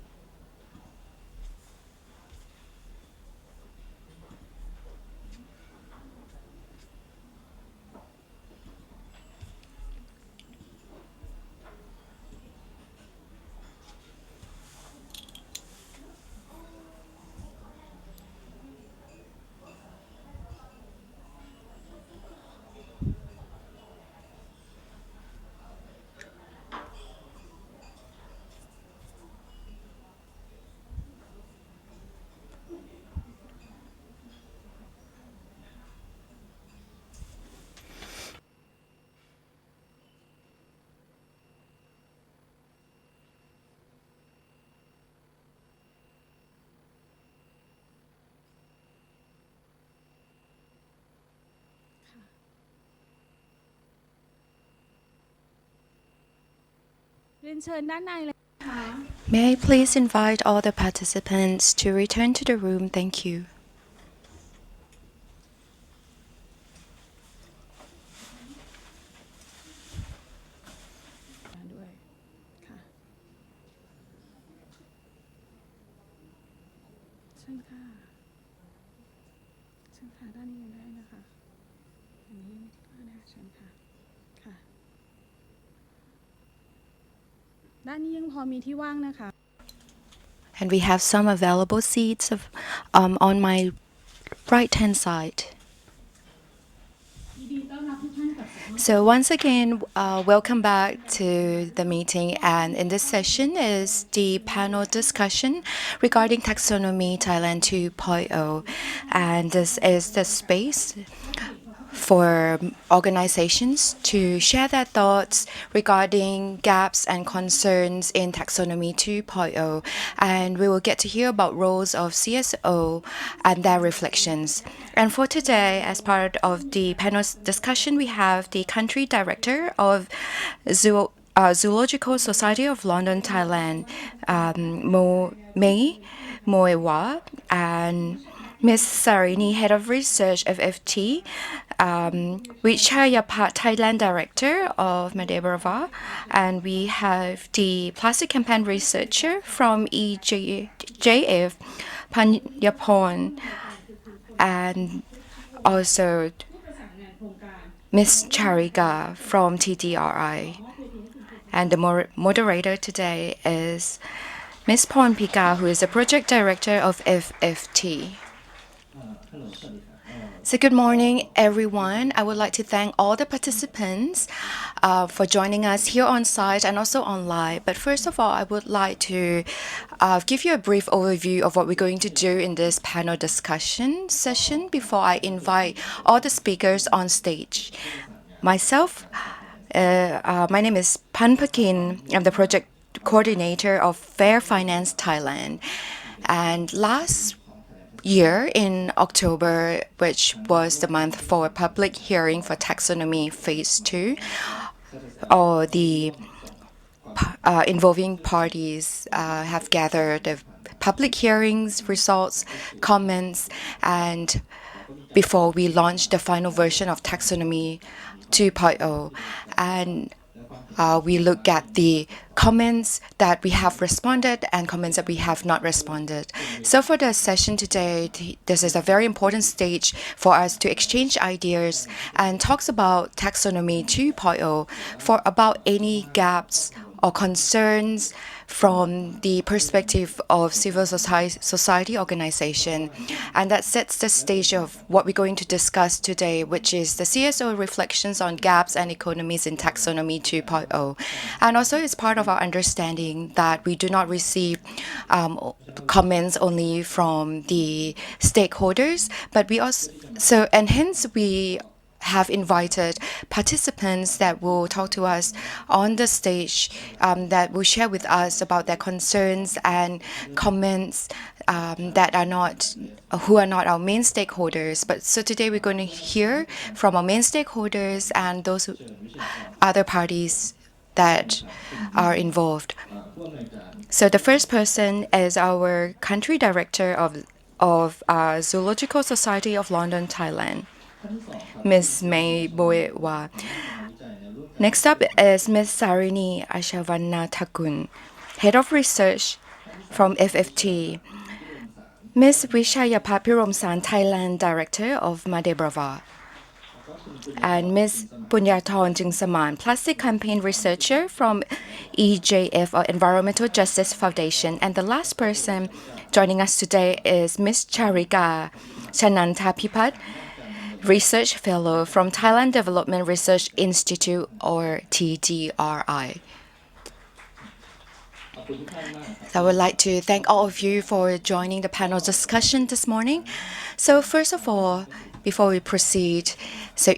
G: May I please invite all the participants to return to the room? Thank you. And we have some available seats on my right-hand side. So once again, welcome back to the meeting, and in this session is the panel discussion regarding Taxonomy Thailand 2.0, and this is the space for organizations to share their thoughts regarding gaps and concerns in Taxonomy 2.0, and we will get to hear about roles of CSO and their reflections. And for today, as part of the panel discussion, we have the country director of Zoological Society of London, Thailand, Moewa, and Ms. Sarinee, Head of Research, FFT, Wichayapat, Thailand Director of Madre, Brava, and we have the Plastic Campaign Researcher from EJF, Punyathorn, and also Ms. Charika from TDRI. And the moderator today is Ms. Porn Pika, who is the Project Director of FFT. So good morning, everyone. I would like to thank all the participants for joining us here on site and also online. But first of all, I would like to give you a brief overview of what we're going to do in this panel discussion session before I invite all the speakers on stage. Myself, my name is Pan Pakin. I'm the project coordinator of Fair Finance Thailand. And last year in October, which was the month for public hearing for taxonomy phase 2, all the involving parties have gathered the public hearings, results, comments, and before we launch the final version of Taxonomy 2.0. And we look at the comments that we have responded and comments that we have not responded. So for the session today, this is a very important stage for us to exchange ideas and talks about Taxonomy 2.0 for about any gaps or concerns from the perspective of civil society organization. And that sets the stage of what we're going to discuss today, which is the CSO reflections on gaps and economies in Taxonomy 2.0. And also it's part of our understanding that we do not receive comments only from the stakeholders, but we also, and hence we have invited participants that will talk to us on the stage, that will share with us about their concerns and comments that are not, who are not our main stakeholders. But so today we're going to hear from our main stakeholders and those other parties that are involved. So the first person is our country director of Zoological Society of London, Thailand, Ms. May Boewa. Next up is Ms. Sarinee Achavanuntakul, Head of Research from FFT. Ms. Wichayapat Piromsan, Thailand Director of Madre, Brava. And Ms. Punyathorn Jeungsmarn, Plastic Campaign Researcher from EJF, or Environmental Justice Foundation. And the last person joining us today is Ms. Charika Chanantapipat, Research Fellow from Thailand Development Research Institute, or TDRI. So I would like to thank all of you for joining the panel discussion this morning. So first of all, before we proceed, so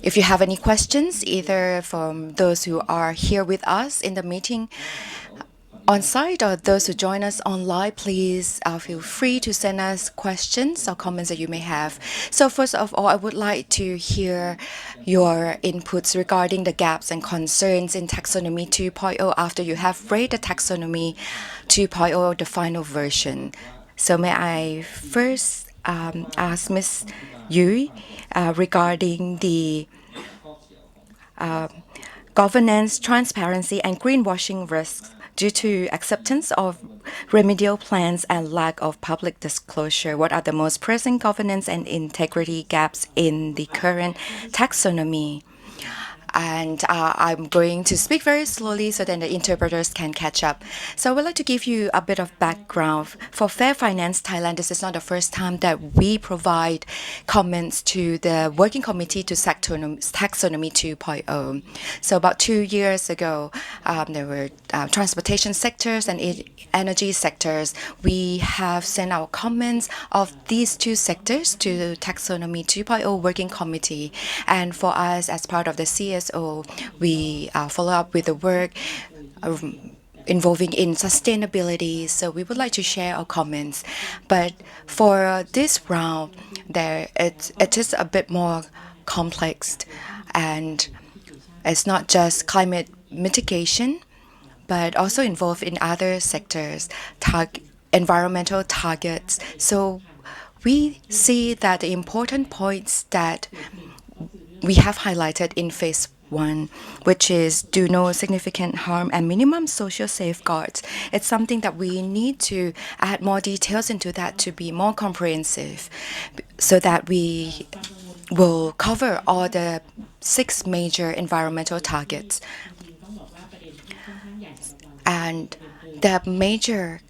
G: if you have any questions, either from those who are here with us in the meeting on site or those who join us online, please feel free to send us questions or comments that you may have. So first of all, I would like to hear your inputs regarding the gaps and concerns in Taxonomy 2.0 after you have read the Taxonomy 2.0, the final version. So may I first ask Ms. Yu regarding the governance, transparency, and greenwashing risks due to acceptance of remedial plans and lack of public disclosure. What are the most pressing governance and integrity gaps in the current taxonomy? And I'm going to speak very slowly so that the interpreters can catch up. So I would like to give you a bit of background. For Fair Finance Thailand, this is not the first time that we provide comments to the Working Committee to Taxonomy 2.0. So about 2 years ago, there were transportation sectors and energy sectors. We have sent our comments of these two sectors to Taxonomy 2.0 Working Committee. And for us, as part of the CSO, we follow up with the work involving in sustainability. So we would like to share our comments. But for this round, it is a bit more complex, and it's not just climate mitigation, but also involved in other sectors, environmental targets. So we see that the important points that we have highlighted in phase 1, which is do no significant harm and minimum social safeguards. It's something that we need to add more details into that to be more comprehensive, so that we will cover all the 6 major environmental targets. And the major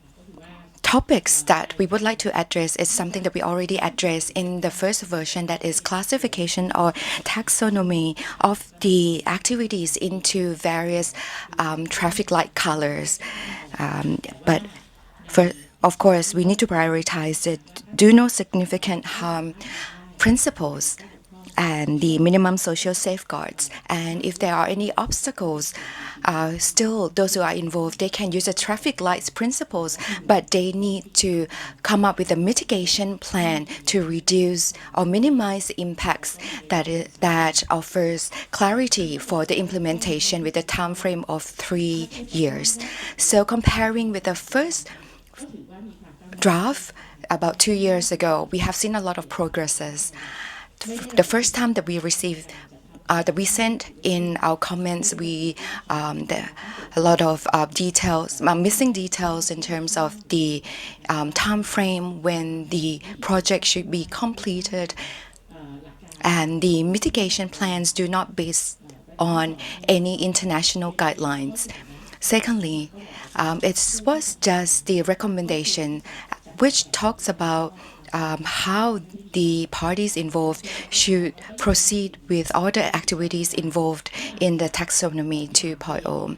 G: topics that we would like to address is something that we already addressed in the first version, that is classification or taxonomy of the activities into various traffic light colors. But of course, we need to prioritize the do no significant harm principles and the minimum social safeguards. And if there are any obstacles, still those who are involved, they can use the traffic lights principles, but they need to come up with a mitigation plan to reduce or minimize the impacts that offers clarity for the implementation with a time frame of 3 years. So comparing with the first draft about 2 years ago, we have seen a lot of progresses. The first time that we received that we sent in our comments, a lot of details, missing details in terms of the time frame when the project should be completed, and the mitigation plans do not base on any international guidelines. Secondly, it was just the recommendation which talks about how the parties involved should proceed with all the activities involved in the Taxonomy 2.0.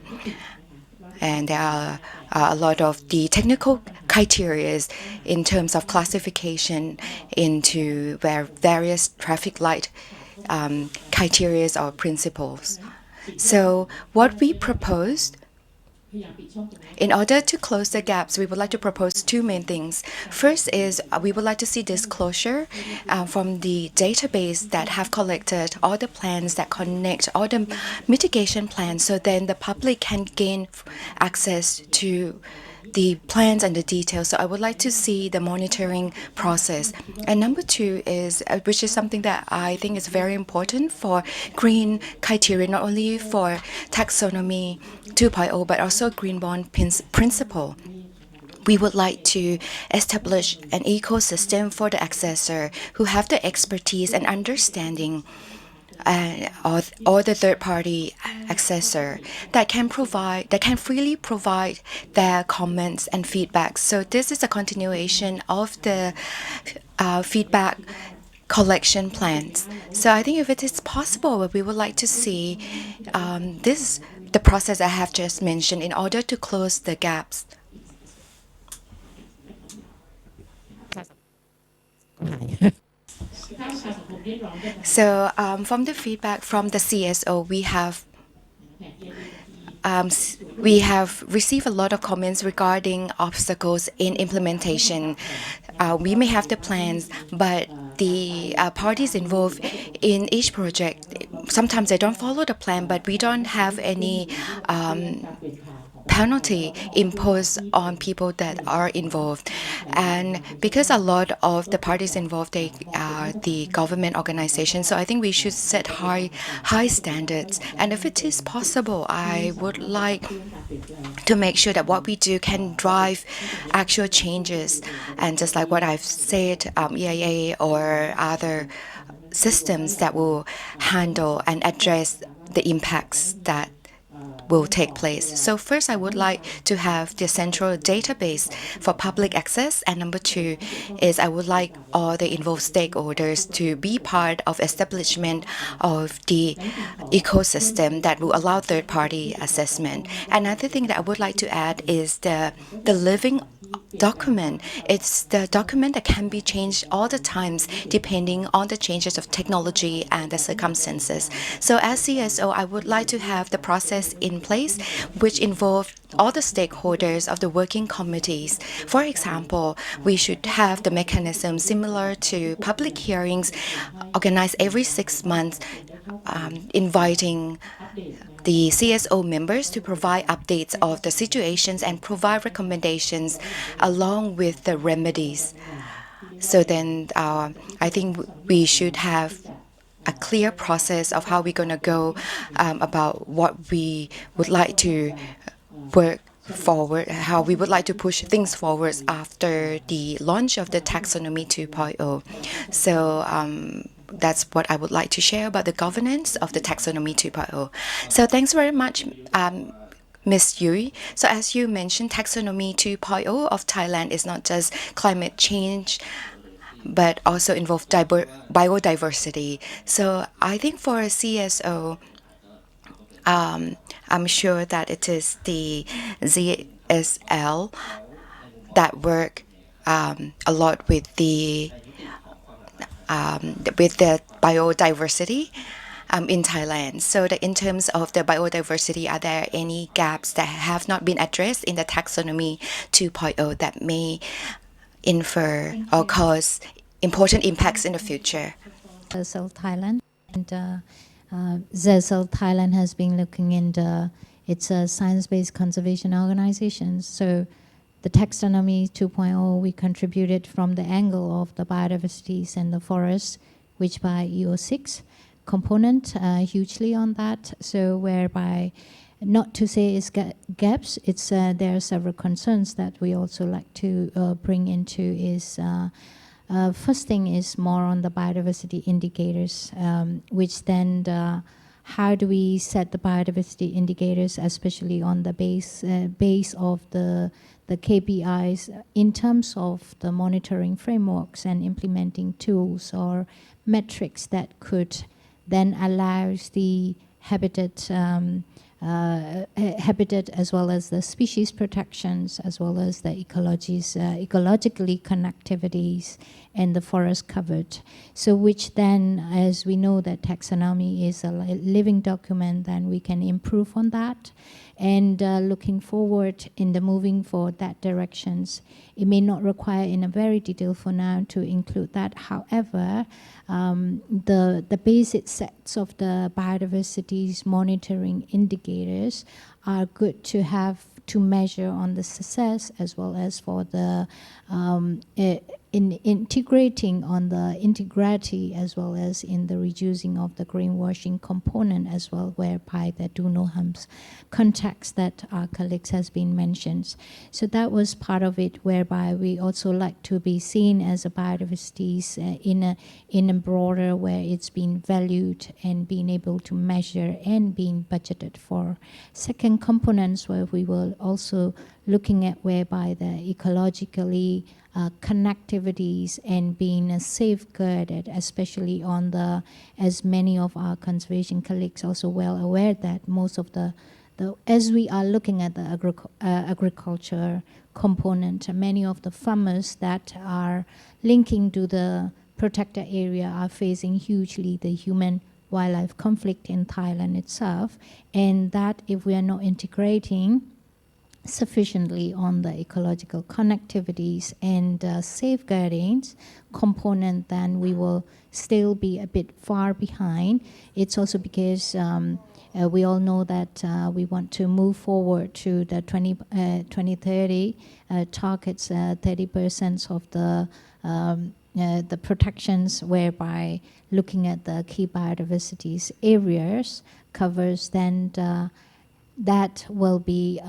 G: And there are a lot of the technical criteria in terms of classification into various traffic light criteria or principles. So what we proposed, in order to close the gaps, we would like to propose two main things. First is we would like to see disclosure from the database that have collected all the plans that connect all the mitigation plans, so then the public can gain access to the plans and the details. So I would like to see the monitoring process. And number two is, which is something that I think is very important for green criteria, not only for taxonomy 2.0, but also green bond principle. We would like to establish an ecosystem for the accessor who have the expertise and understanding or the third-party accessor that can freely provide their comments and feedback. So this is a continuation of the feedback collection plans. So I think if it is possible, we would like to see the process I have just mentioned in order to close the gaps. So from the feedback from the CSO, we have received a lot of comments regarding obstacles in implementation. We may have the plans, but the parties involved in each project, sometimes they don't follow the plan, but we don't have any penalty imposed on people that are involved. And because a lot of the parties involved, they are the government organizations, so I think we should set high standards. And if it is possible, I would like to make sure that what we do can drive actual changes. And just like what I've said, EIA or other systems that will handle and address the impacts that will take place. So first, I would like to have the central database for public access, and number two is I would like all the involved stakeholders to be part of establishment of the ecosystem that will allow third-party assessment. Another thing that I would like to add is the living document. It's the document that can be changed all the times depending on the changes of technology and the circumstances. So as CSO, I would like to have the process in place which involve all the stakeholders of the working committees. For example, we should have the mechanism similar to public hearings organized every 6 months, inviting the CSO members to provide updates of the situations and provide recommendations along with the remedies. So then I think we should have a clear process of how we're going to go about what we would like to work forward, how we would like to push things forward after the launch of the Taxonomy 2.0. So that's what I would like to share about the governance of the Taxonomy 2.0. So thanks very much, Ms. Yui. So as you mentioned, Taxonomy 2.0 of Thailand is not just climate change, but also involve biodiversity. So I think for a CSO, I'm sure that it is the ZSL that work a lot with the biodiversity in Thailand. So that in terms of the biodiversity, are there any gaps that have not been addressed in the Taxonomy 2.0 that may infer or cause important impacts in the future?
I: ZSL Thailand, and ZSL Thailand has been looking into it's a science-based conservation organization. So the Taxonomy 2.0, we contributed from the angle of the biodiversities and the forests, which by EO6 component hugely on that. So whereby, not to say it's gaps, it's there are several concerns that we also like to bring into is first thing is more on the biodiversity indicators, which then how do we set the biodiversity indicators, especially on the base of the KPIs in terms of the monitoring frameworks and implementing tools or metrics that could then allow the habitat as well as the species protections, as well as the ecologically connectivities and the forest covered. So which then, as we know that taxonomy is a living document, then we can improve on that. And looking forward in the moving forward that directions, it may not require in a very detail for now to include that. However, the basic sets of the biodiversity's monitoring indicators are good to have to measure on the success, as well as for the in integrating on the integrity, as well as in the reducing of the greenwashing component as well, whereby the do no harms context that our colleagues has been mentioned. So that was part of it, whereby we also like to be seen as a biodiversities in a broader, where it's been valued and being able to measure and being budgeted for. Second components where we will also looking at whereby the ecologically connectivities and being safeguarded, especially on the, as many of our conservation colleagues also well aware that most of the as we are looking at the agriculture component, many of the farmers that are linking to the protected area are facing hugely the human wildlife conflict in Thailand itself, and that if we are not integrating sufficiently on the ecological connectivities and safeguardings component, then we will still be a bit far behind. It's also because we all know that we want to move forward to the 2030 targets, 30% of the protections, whereby looking at the key biodiversities areas covers, then that will be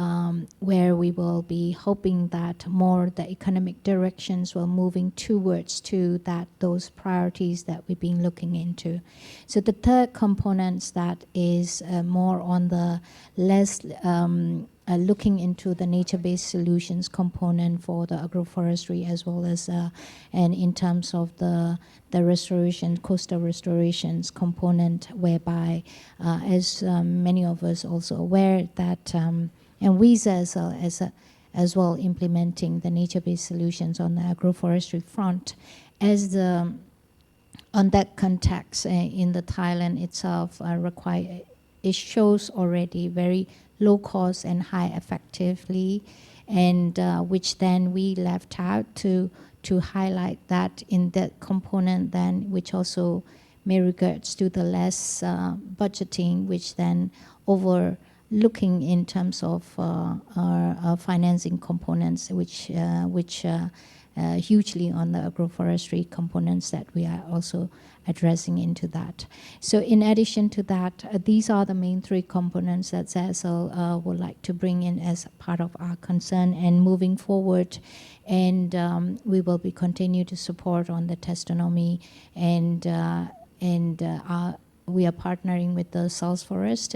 I: where we will be hoping that more the economic directions will moving towards to that those priorities that we've been looking into. So the third components that is more on the less looking into the nature-based solutions component for the agroforestry, as well as and in terms of the restoration, coastal restorations component, whereby as many of us also aware that and we as well implementing the nature-based solutions on the agroforestry front, as the on that context in the Thailand itself require, it shows already very low cost and high effectively, and which then we left out to highlight that in that component, then which also may regards to the less budgeting, which then overlooking in terms of our financing components, which hugely on the agroforestry components that we are also addressing into that. So in addition to that, these are the main three components that ZSL would like to bring in as part of our concern and moving forward. And we will be continue to support on the taxonomy, and we are partnering with the Sal Forest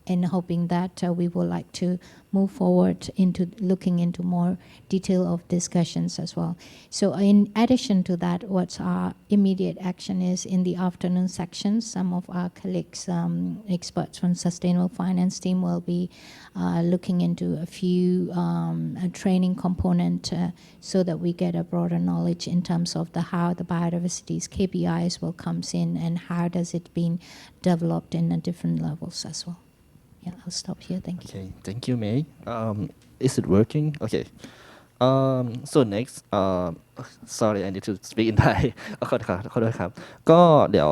I: and hoping that we would like to move forward into looking into more detail of discussions as well. So in addition to that, what's our immediate action is in the afternoon section, some of our colleagues, experts from Sustainable Finance team will be looking into a few training component so that we get a broader knowledge in terms of how the biodiversity's KPIs will comes in and how does it being developed in the different levels as well. Yeah, I'll stop here. Thank you.
J: Okay, thank you, May. Is it working? Okay. So next, sorry, I need to speak in Thai. ขอโทษครับ ก็เดี๋ยว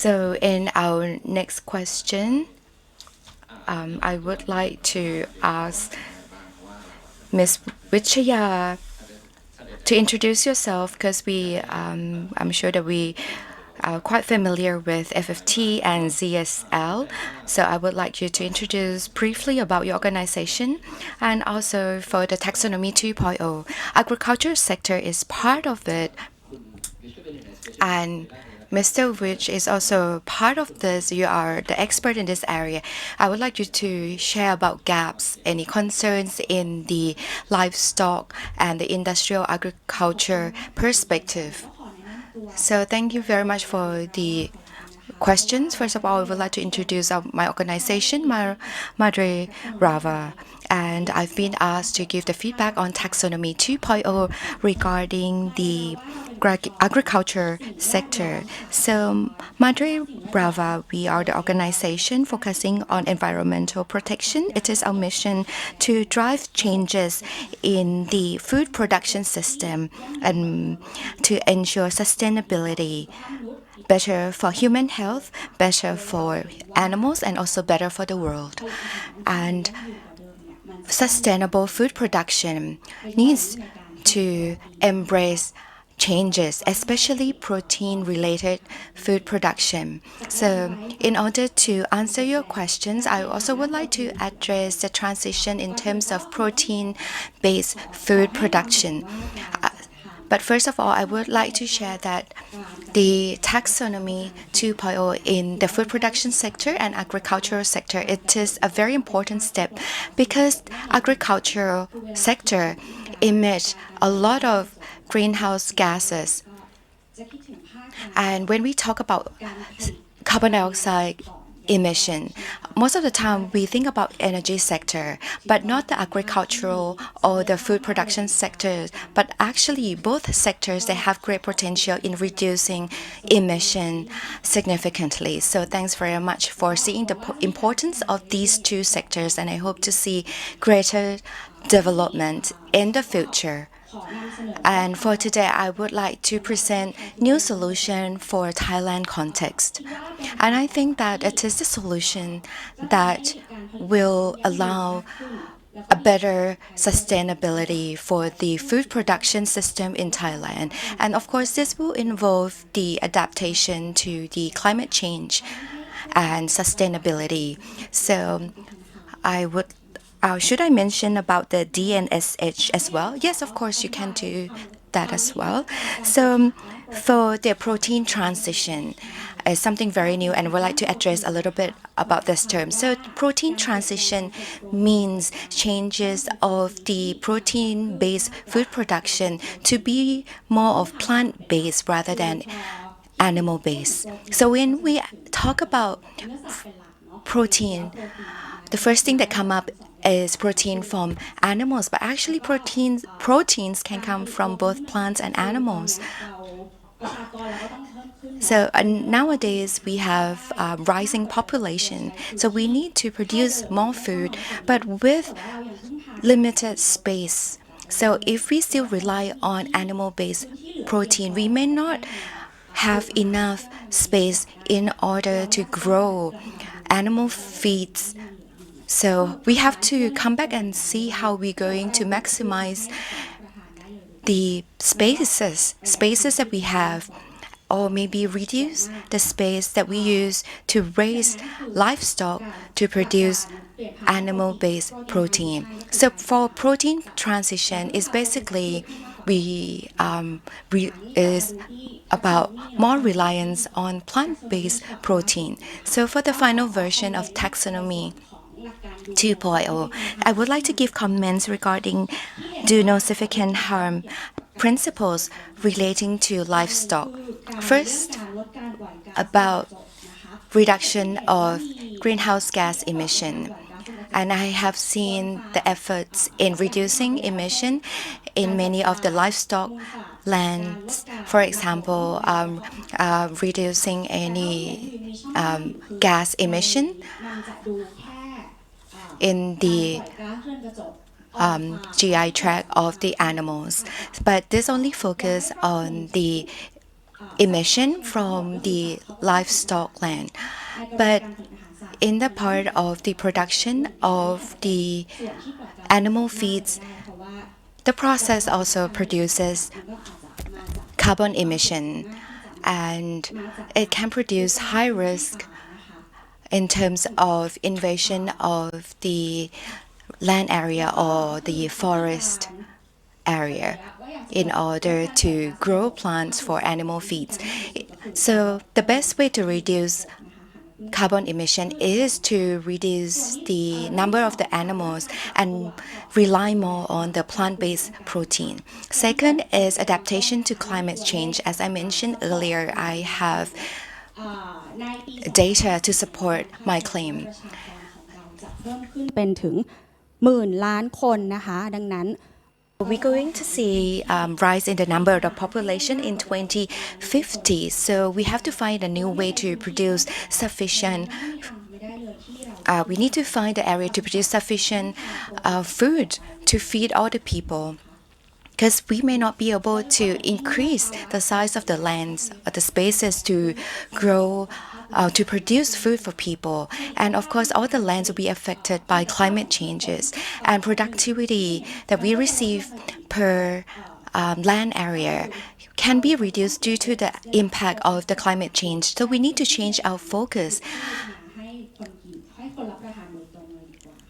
G: So in our next question, I would like to ask Ms. Wichaya to introduce yourself, because I'm sure that we are quite familiar with FFT and ZSL. So I would like you to introduce briefly about your organization, and also for the Taxonomy 2.0. Agriculture sector is part of it, and Mr. Wich is also part of this. You are the expert in this area. I would like you to share about gaps, any concerns in the livestock and the industrial agriculture perspective. So thank you very much for the questions. First of all, I would like to introduce my organization, Madre Brava, and I've been asked to give the feedback on Taxonomy 2.0 regarding the agriculture sector. So Madre Brava, we are the organization focusing on environmental protection. It is our mission to drive changes in the food production system and to ensure sustainability, better for human health, better for animals, and also better for the world. And sustainable food production needs to embrace changes, especially protein-related food production. So in order to answer your questions, I also would like to address the transition in terms of protein-based food production. But first of all, I would like to share that the Taxonomy 2.0 in the food production sector and agricultural sector, it is a very important step because agricultural sector emits a lot of greenhouse gases. And when we talk about carbon dioxide emission, most of the time we think about energy sector, but not the agricultural or the food production sectors. But actually, both sectors, they have great potential in reducing emission significantly. So thanks very much for seeing the importance of these two sectors, and I hope to see greater development in the future. And for today, I would like to present new solution for Thailand context. And I think that it is a solution that will allow a better sustainability for the food production system in Thailand. And of course, this will involve the adaptation to the climate change and sustainability. So should I mention about the DNSH as well? Yes, of course, you can do that as well. So for the protein transition, is something very new, and we'd like to address a little bit about this term. So protein transition means changes of the protein-based food production to be more of plant-based rather than animal-based. So when we talk about protein, the first thing that come up is protein from animals, but actually proteins can come from both plants and animals. So nowadays we have rising population, so we need to produce more food, but with limited space. So if we still rely on animal-based protein, we may not have enough space in order to grow animal feeds. So we have to come back and see how we're going to maximize the spaces that we have, or maybe reduce the space that we use to raise livestock to produce animal-based protein. So for protein transition is basically is about more reliance on plant-based protein. So for the final version of Taxonomy 2.0, I would like to give comments regarding do no significant harm principles relating to livestock. First, about reduction of greenhouse gas emission. And I have seen the efforts in reducing emission in many of the livestock lands. For example, reducing any gas emission in the GI tract of the animals. But this only focus on the emission from the livestock land. But in the part of the production of the animal feeds, The process also produces carbon emission, and it can produce high risk in terms of invasion of the land area or the forest area in order to grow plants for animal feeds. So the best way to reduce carbon emission is to reduce the number of the animals and rely more on the plant-based protein. Second is adaptation to climate change. As I mentioned earlier, I have data to support my claim.
K: เป็นถึง10,000 ล้านคนนะคะดังนั้น
G: We're going to see rise in the number of the population in 2050. So we have to find a new way to produce sufficient. We need to find the area to produce sufficient food to feed all the people. Because we may not be able to increase the size of the lands or the spaces to grow, to produce food for people. And of course, all the lands will be affected by climate changes. And productivity that we receive per land area can be reduced due to the impact of the climate change. So we need to change our focus.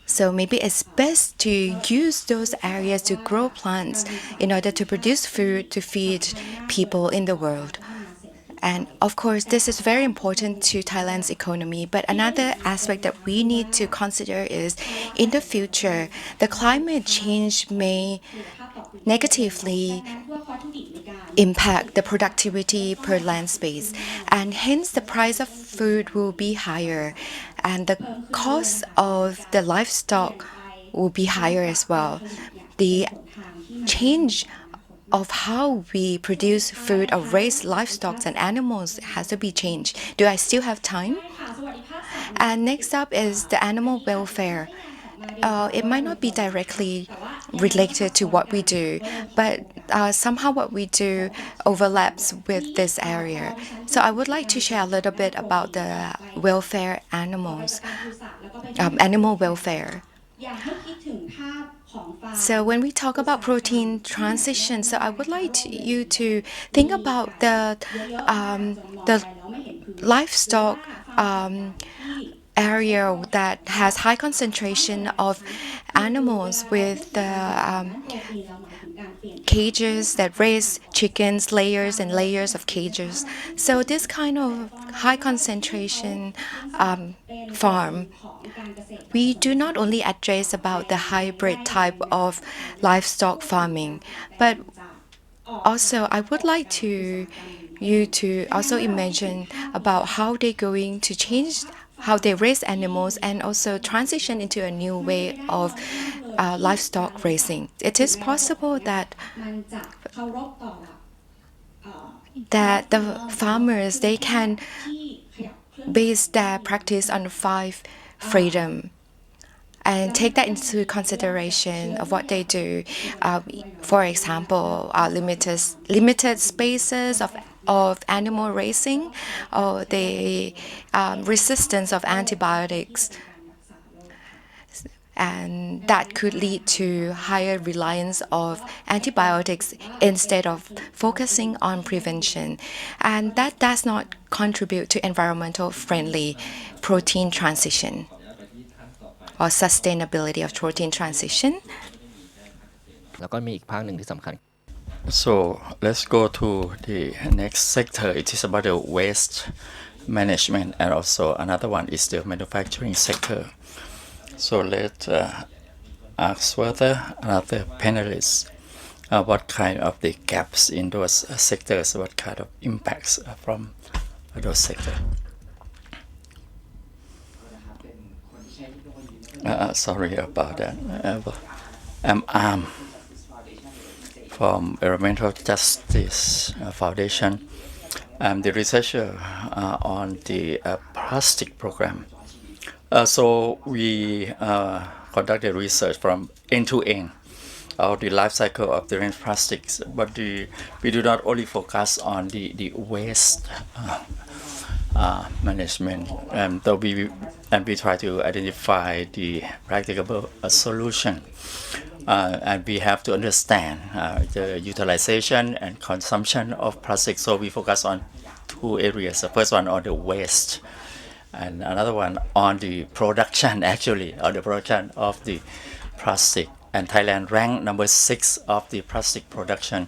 G: So maybe it's best to use those areas to grow plants in order to produce food to feed people in the world. And of course, this is very important to Thailand's economy. But another aspect that we need to consider is in the future, the climate change may negatively impact the productivity per land space. And hence, the price of food will be higher. And the cost of the livestock will be higher as well. The change of how we produce food or raise livestock and animals has to be changed. Do I still have time? And next up is the animal welfare. It might not be directly related to what we do, but somehow what we do overlaps with this area. So I would like to share a little bit about the welfare animals, animal welfare. So when we talk about protein transition, so I would like you to think about the livestock area that has high concentration of animals with the cages that raise chickens, layers and layers of cages. So this kind of high concentration farm, we do not only address about the hybrid type of livestock farming, but also I would like you to also imagine about how they're going to change how they raise animals and also transition into a new way of livestock raising. It is possible that the farmers, they can base their practice on 5 freedom and take that into consideration of what they do. For example, limited spaces of animal raising, or the resistance of antibiotics. And that could lead to higher reliance of antibiotics instead of focusing on prevention. And that does not contribute to environmental friendly protein transition or sustainability of protein transition.
J: แล้วก็มีอีกภาคหนึ่งที่สำคัญ
B: So let's go to the next sector. It is about the waste management, and also another one is the manufacturing sector. So let's ask further another panelists what kind of the gaps in those sectors, what kind of impacts from those sectors. Sorry about that. I'm from Environmental Justice Foundation. I'm the researcher on the plastic program. So we conducted research from end to end of the life cycle of different plastics, but we do not only focus on the waste management, though we try to identify the practicable solution. and we have to understand the utilization and consumption of plastic. So we focus on two areas. The first one on the waste, and another one on the production, actually, or the production of the plastic. And Thailand ranked number 6 of the plastic production,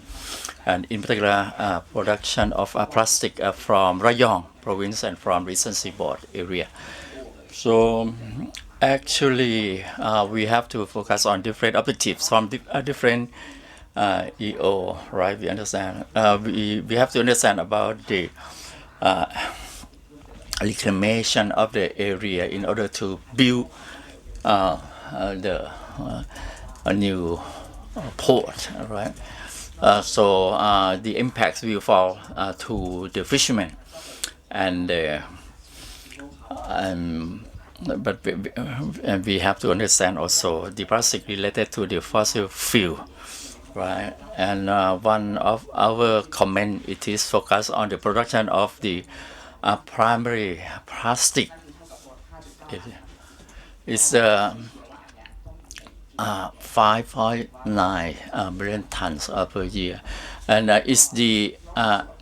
B: and in particular production of plastic from Rayong province and from Regency Board area. So actually we have to focus on different objectives from different EO, right? We understand. We have to understand about the reclamation of the area in order to build a new port, right? So the impacts will fall to the fishermen, and but we have to understand also the plastic related to the fossil fuel, right? And one of our comment, it is focused on the production of the primary plastic. It's 5.9 million tons per year, and it's the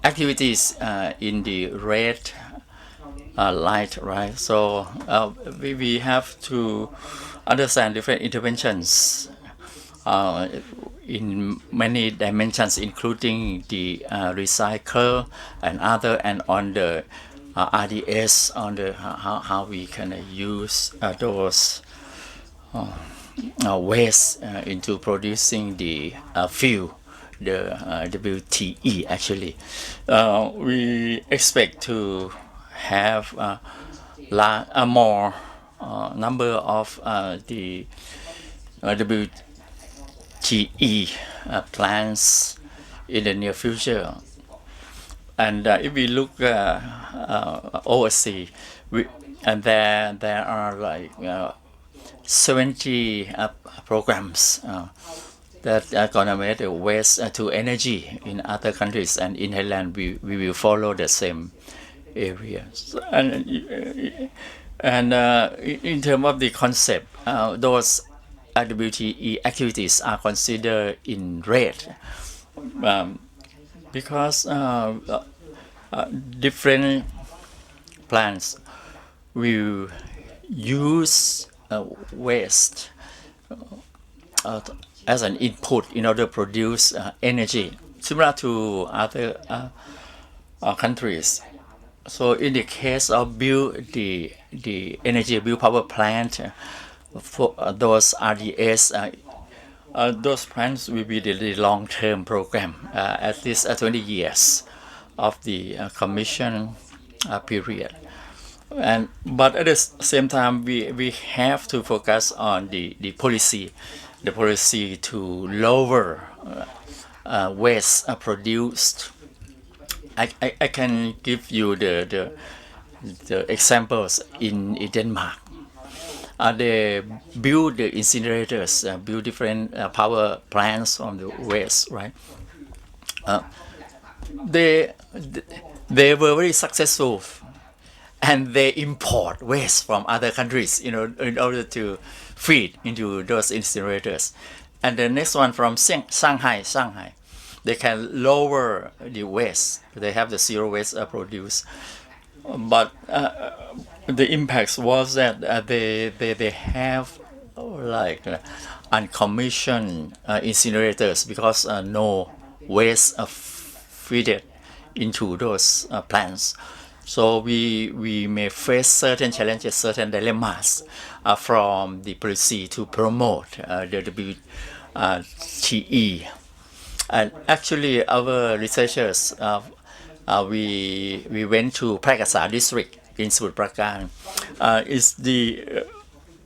B: activities in the red light, right? So we have to understand different interventions in many dimensions, including the recycle and other, and on the RDS, on the how we can use those waste into producing the fuel, the WTE. Actually, we expect to have a more number of the WTE plants in the near future. And if we look overseas, and there are like 70 programs that are going to make the waste to energy in other countries, and in Thailand we will follow the same areas. And in terms of the concept, those WTE activities are considered in red because different plants will use waste as an input in order to produce energy, similar to other countries. So in the case of the energy build power plant, for those RDS, those plants will be the long-term program, at least 20 years of the commission period. But at the same time, we have to focus on the policy to lower waste produced. I can give you the examples in Denmark. They build the incinerators, build different power plants on the waste, right? They were very successful, and they import waste from other countries, in order to feed into those incinerators. And the next one from Shanghai, they can lower the waste. They have the zero waste produced. But the impacts was that they have like uncommissioned incinerators because no waste fed into those plants. So we may face certain challenges, certain dilemmas from the policy to promote the WTE. And actually, our researchers, we went to Prakasa district in Samut Prakan. Is the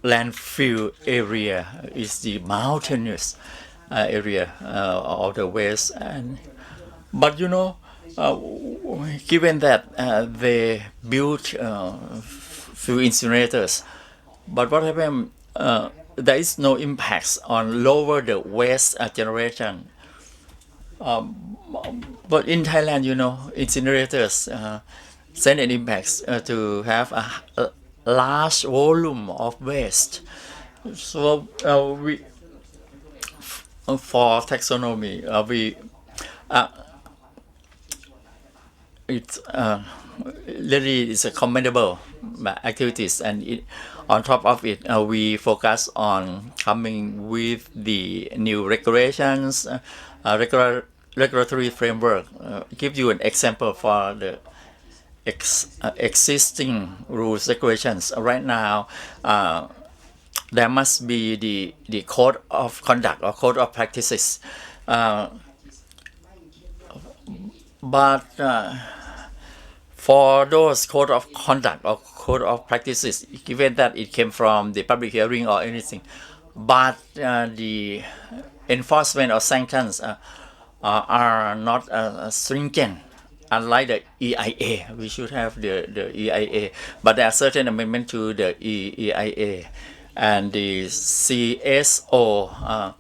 B: landfill area, is the mountainous area of the west, but given that they built few incinerators, but what happened? There is no impacts on lower the waste generation. But in Thailand, incinerators send an impacts to have a large volume of waste. So for taxonomy, it's really is a commendable activities, and on top of it, we focus on coming with the new regulations, regulatory framework. Give you an example for the existing rules regulations. Right now, there must be the code of conduct or code of practices, but for those code of conduct or code of practices, given that it came from the public hearing or anything, but the enforcement or sanctions are not stringent. Unlike the EIA, we should have the EIA, but there are certain amendments to the EIA, and the CSO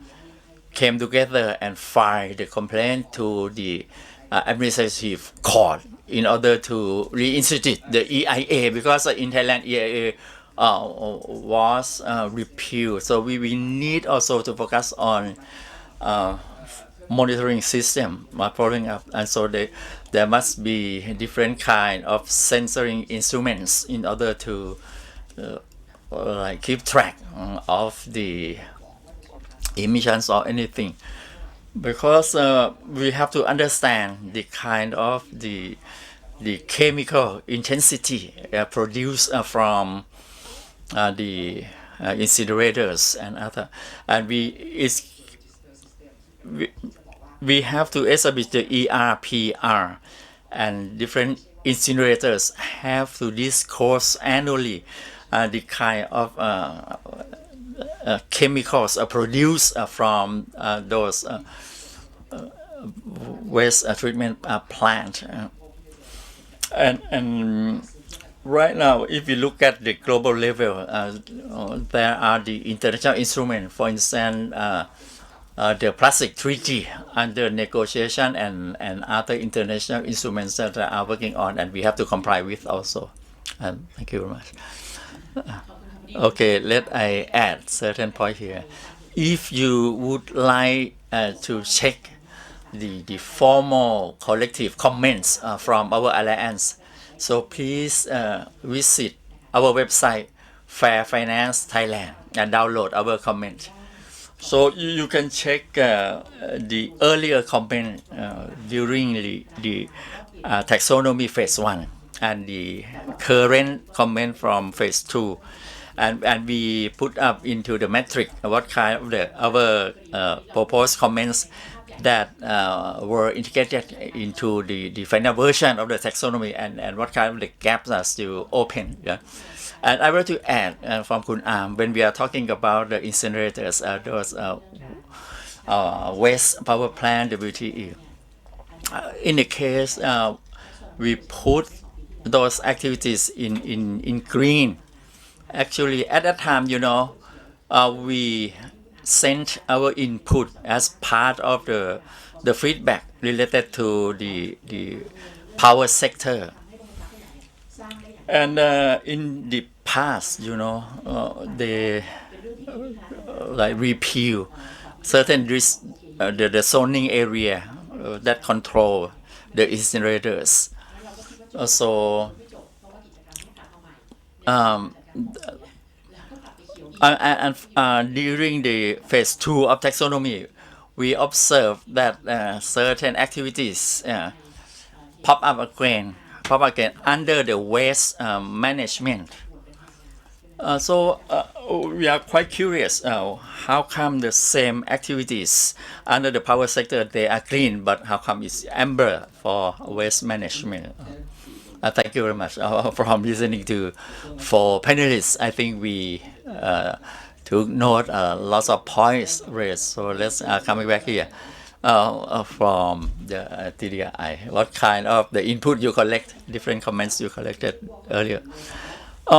B: came together and filed the complaint to the administrative court in order to reinstitute the EIA, because in Thailand EIA was repealed. So we need also to focus on monitoring system following up, and so there must be different kind of censoring instruments in order to like keep track of the emissions or anything, because we have to understand the kind of the chemical intensity produced from the incinerators and other, and we have to establish the ERPR, and different incinerators have to disclose annually the kind of chemicals produced from those waste treatment plant. And right now, if you look at the global level, there are the international instruments, for instance, the plastic treaty under negotiation, and other international instruments that are working on, and we have to comply with also. Thank you very much. Okay, let I add certain point here. If you would like to check the formal collective comments from our alliance, so please visit our website Fair Finance Thailand and download our comment. So you can check the earlier comment during the taxonomy phase 1 and the current comment from phase 2, and we put up into the metric what kind of our proposed comments that were integrated into the final version of the taxonomy, and what kind of the gaps are still open. Yeah. And I want to add from Kun Am, when we are talking about the incinerators, those waste power plant, WTE, in the case we put those activities in green. Actually, at that time, we sent our input as part of the feedback related to the power sector. And in the past, they like repeal certain the zoning area that control the incinerators. So during the phase 2 of taxonomy, we observed that certain activities pop up again under the waste management. So we are quite curious how come the same activities under the power sector, they are clean, but how come it's amber for waste management? Thank you very much from listening to for panelists. I think we took note lots of points raised. So let's coming back here from the TDRI. What kind of the input you collect, different comments you collected earlier?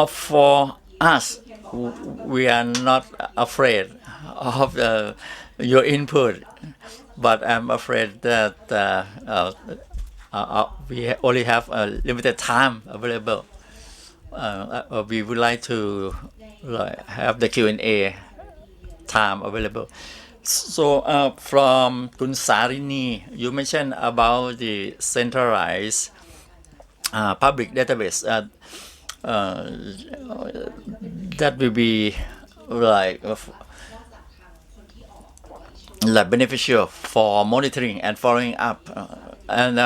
B: For us, we are not afraid of your input, but I'm afraid that we only have a limited time available. We would like to have the Q&A time available. So from Kun Sarinee, you mentioned about the centralized public database that will be like beneficial for monitoring and following up, and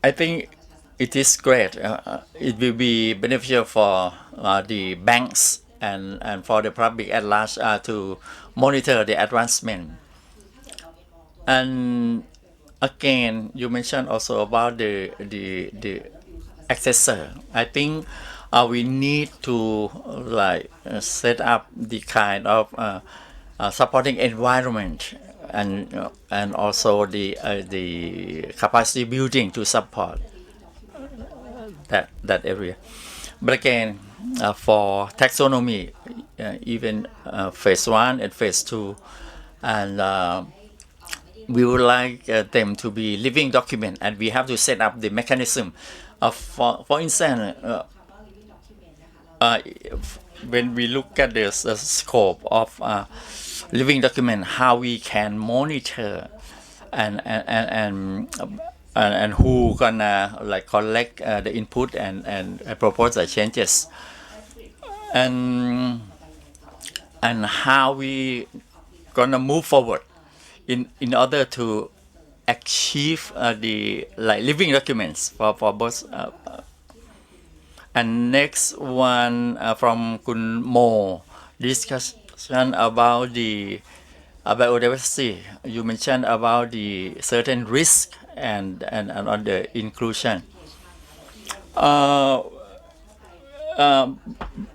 B: I think it is great. It will be beneficial for the banks and for the public at large to monitor the advancement. And again, you mentioned also about the accessor. I think we need to set up the kind of supporting environment and also the capacity building to support that area. But again, for taxonomy, even phase 1 and phase 2, and we would like them to be living document, and we have to set up the mechanism of, for instance, when we look at the scope of living document, how we can monitor and who gonna collect the input and propose the changes, and how we gonna move forward in order to achieve the living documents for both. And next one from Kun Mo, discussion about the biodiversity. You mentioned about the certain risk and on the inclusion.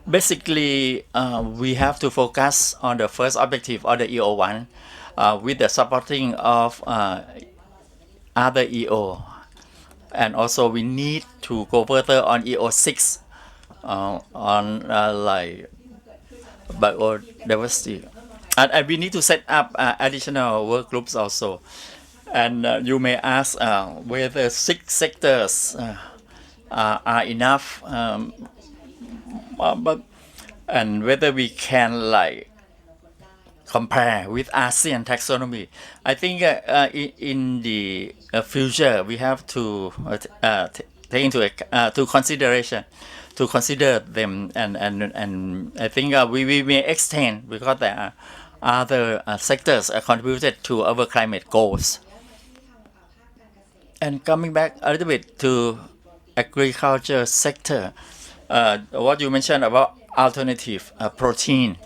B: Basically, we have to focus on the first objective of the EO1 with the supporting of other EO. And also we need to go further on EO6 on biodiversity. And we need to set up additional work groups also. And you may ask whether 6 sectors are enough, and whether we can compare with ASEAN taxonomy. I think in the future we have to take into to consider them, and I think we may extend, because there are other sectors contributed to our climate goals. And coming back a little bit to agriculture sector, what you mentioned about alternative protein,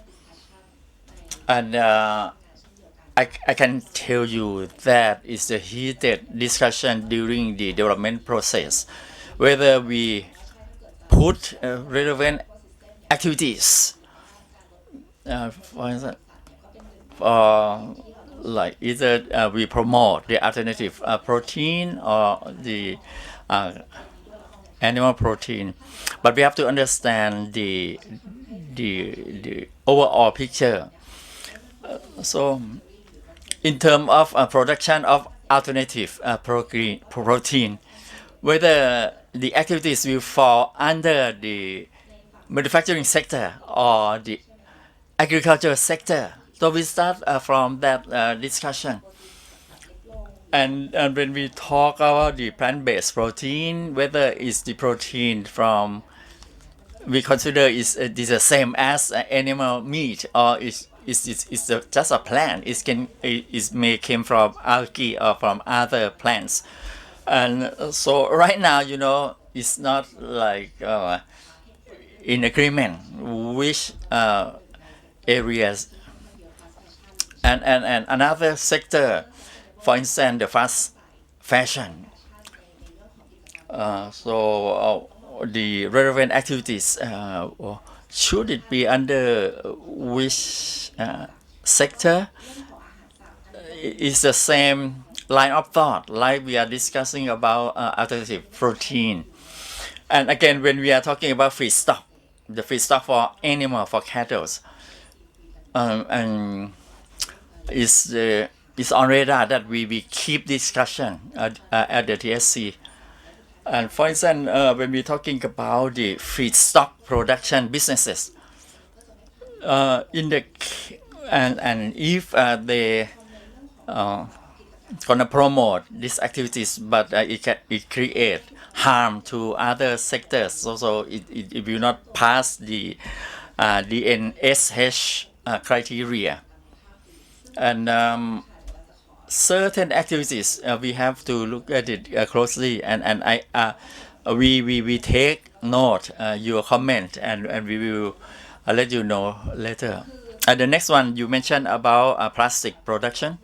B: and I can tell you that it's a heated discussion during the development process, whether we put relevant activities, for instance, either we promote the alternative protein or the animal protein, but we have to understand the overall picture. So in terms of production of alternative protein, whether the activities will fall under the manufacturing sector or the agriculture sector. So we start from that discussion. And when we talk about the plant-based protein, whether it's the protein from, we consider is the same as animal meat, or it's just a plant. It may came from algae or from other plants. And so right now, it's not in agreement which areas. And another sector, for instance, the fast fashion. So the relevant activities, should it be under which sector? It's the same line of thought, like we are discussing about alternative protein. And again, when we are talking about feedstock, the feedstock for animal, for cattle, and it's on radar that we keep discussion at the TSC. And for instance, when we're talking about the feedstock production businesses, in the and if they gonna promote these activities, but it create harm to other sectors. So it will not pass the DNSH criteria. And certain activities we have to look at it closely, and we take note your comment, and we will let you know later. The next one you mentioned about plastic production.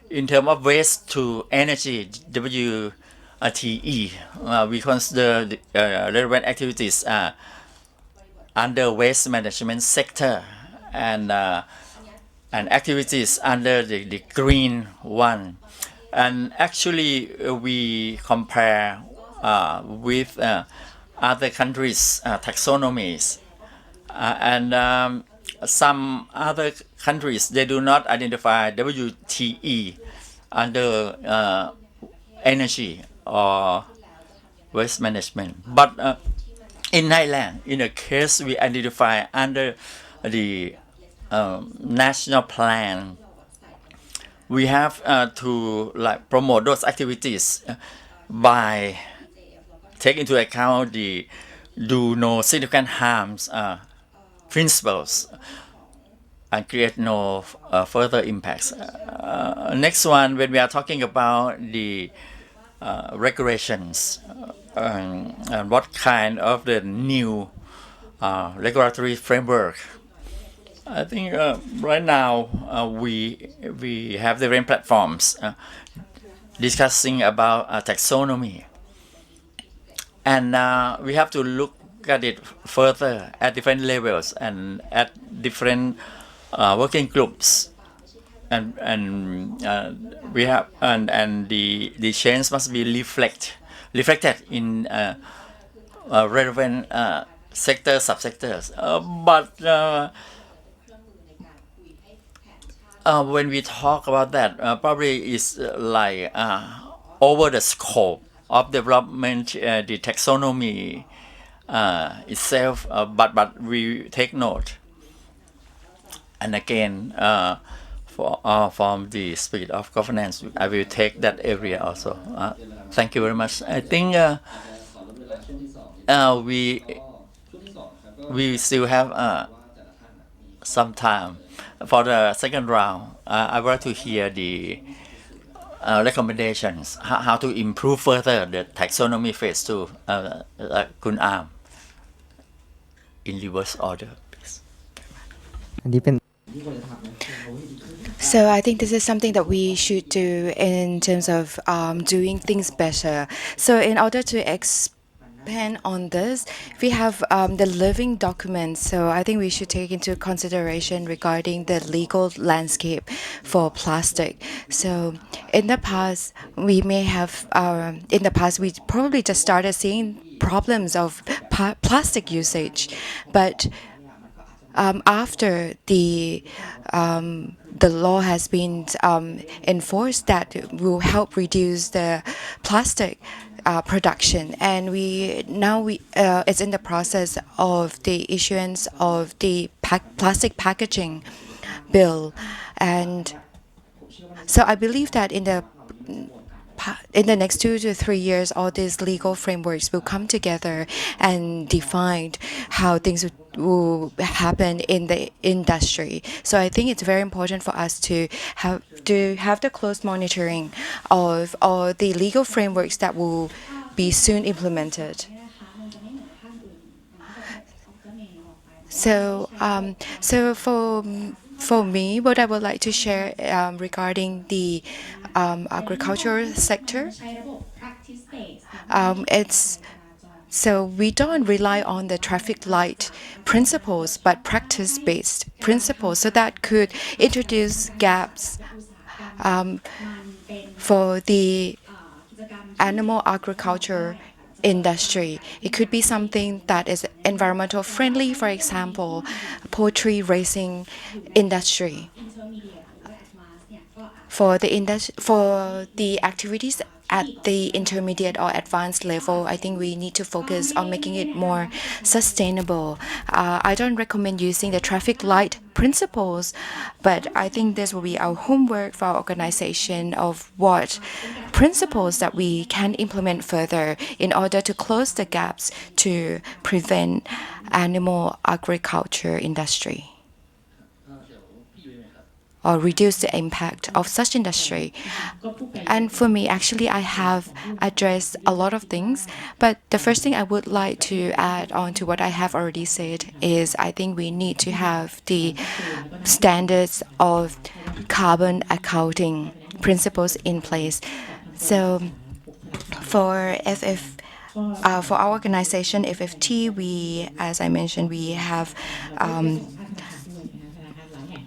B: In terms of waste to energy, WTE, we consider the relevant activities under waste management sector, and activities under the green one. And actually we compare with other countries' taxonomies, and some other countries, they do not identify WTE under energy or waste management. But in Thailand, in a case we identify under the national plan, we have to promote those activities by taking into account the do no significant harms principles and create no further impacts. Next one, when we are talking about the regulations and what kind of the new regulatory framework, I think right now we have different platforms discussing about taxonomy, and we have to look at it further at different levels and at different working groups, and we have and the change must be reflected in relevant sectors, subsectors. But when we talk about that, probably is over the scope of development, the taxonomy itself, but we take note. And again, from the spirit of governance, I will take that area also. Thank you very much. I think we still have some time for the second round. I would like to hear the recommendations, how to improve further the taxonomy phase 2. Kun Arm, in reverse order, please.
G: So I think this is something that we should do in terms of doing things better. So in order to expand on this, we have the living documents. So I think we should take into consideration regarding the legal landscape for plastic. So in the past, we may have, we probably just started seeing problems of plastic usage, but after the law has been enforced, that will help reduce the plastic production, and it's in the process of the issuance of the plastic packaging bill, and so I believe that in the next 2 to 3 years, all these legal frameworks will come together and define how things will happen in the industry. So I think it's very important for us to have the close monitoring of all the legal frameworks that will be soon implemented. So for me, what I would like to share regarding the agricultural sector, so we don't rely on the traffic light principles, but practice-based principles. So that could introduce gaps for the animal agriculture industry. It could be something that is environmental friendly, for example, poultry raising industry. For the activities at the intermediate or advanced level, I think we need to focus on making it more sustainable. I don't recommend using the traffic light principles, but I think this will be our homework for our organization of what principles that we can implement further in order to close the gaps to prevent animal agriculture industry or reduce the impact of such industry. And for me, actually, I have addressed a lot of things, but the first thing I would like to add on to what I have already said is I think we need to have the standards of carbon accounting principles in place. So for for our organization, FFT, we, as I mentioned, we have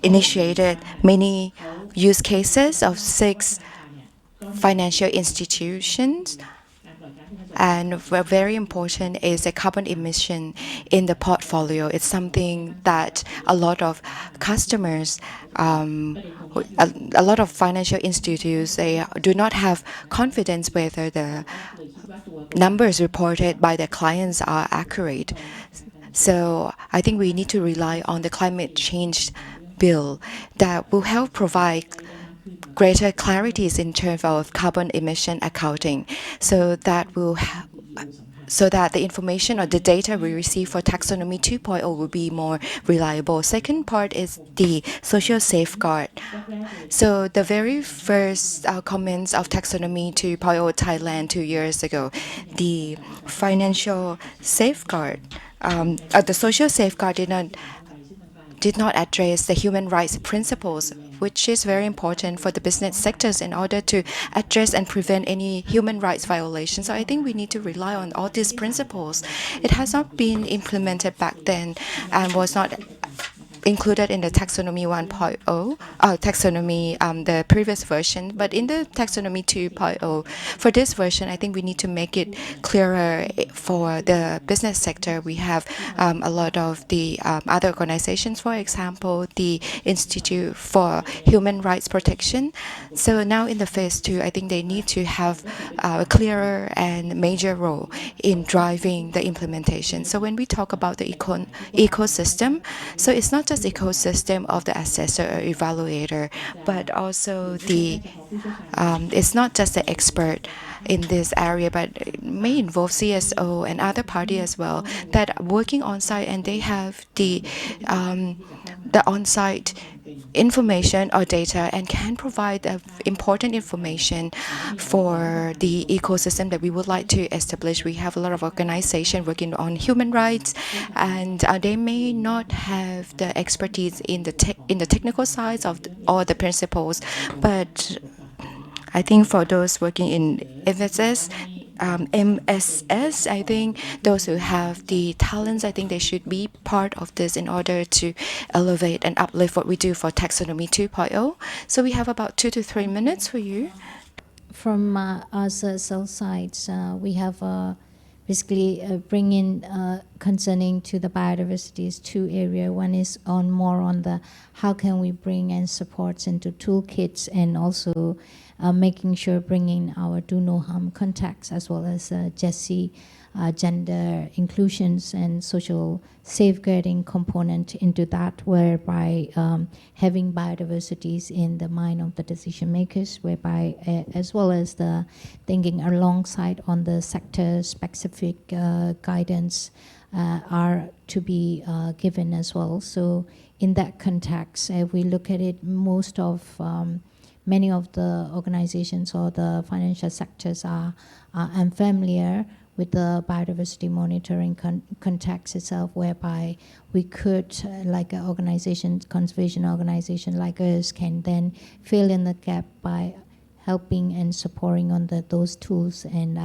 G: initiated many use cases of 6 financial institutions. And very important is the carbon emission in the portfolio. It's something that a lot of customers, a lot of financial institutes, they do not have confidence whether the numbers reported by their clients are accurate. So I think we need to rely on the climate change bill that will help provide greater clarities in terms of carbon emission accounting, so that the information or the data we receive for Taxonomy 2.0 will be more reliable. Second part is the social safeguard. So the very first comments of Taxonomy 2.0 Thailand 2 years ago, the financial safeguard, the social safeguard did not address the human rights principles, which is very important for the business sectors in order to address and prevent any human rights violations. So I think we need to rely on all these principles. It has not been implemented back then and was not included in the Taxonomy 1.0, Taxonomy, the previous version. But in the Taxonomy 2.0, for this version, I think we need to make it clearer for the business sector. We have a lot of the other organizations, for example, the Institute for Human Rights Protection. So now in the phase 2, I think they need to have a clearer and major role in driving the implementation. So when we talk about the ecosystem, so it's not just ecosystem of the assessor or evaluator, but also the it's not just the expert in this area, but it may involve CSO and other party as well that are working on site, and they have the on-site information or data and can provide important information for the ecosystem that we would like to establish. We have a lot of organizations working on human rights, and they may not have the expertise in the technical sides of all the principles, but I think for those working in MSS, I think those who have the talents, I think they should be part of this in order to elevate and uplift what we do for Taxonomy 2.0. So we have about 2 to 3 minutes for you.
I: From our ZSL side, we have basically bring in concerning to the biodiversity is 2 areas. One is more on the how can we bring and supports into toolkits, and also making sure bringing our do no harm contacts as well as GESI, gender inclusions and social safeguarding component into that, whereby having biodiversities in the mind of the decision makers, whereby as well as the thinking alongside on the sector specific guidance are to be given as well. So in that context, if we look at it, most of many of the organizations or the financial sectors are unfamiliar with the biodiversity monitoring context itself, whereby we could, like an organization, conservation organization like us, can then fill in the gap by helping and supporting on those tools and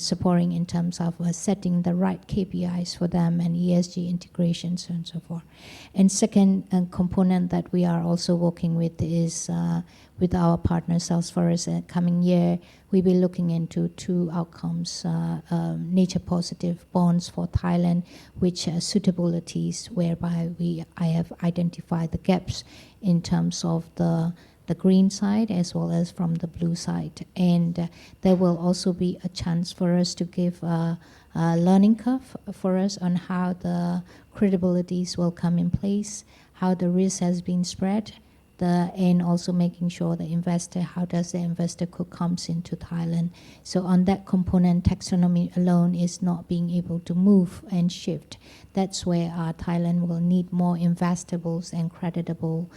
I: supporting in terms of setting the right KPIs for them and ESG integration, so on and so forth. And second component that we are also working with is with our partner Sal Forest. Coming year, we'll be looking into 2 outcomes, nature positive bonds for Thailand, which are suitabilities, whereby I have identified the gaps in terms of the the green side as well as from the blue side. And there will also be a chance for us to give a learning curve for us on how the credibilities will come in place, how the risk has been spread, and also making sure the investor, how does the investor comes into Thailand. So on that component, taxonomy alone is not being able to move and shift. That's where Thailand will need more investables and creditable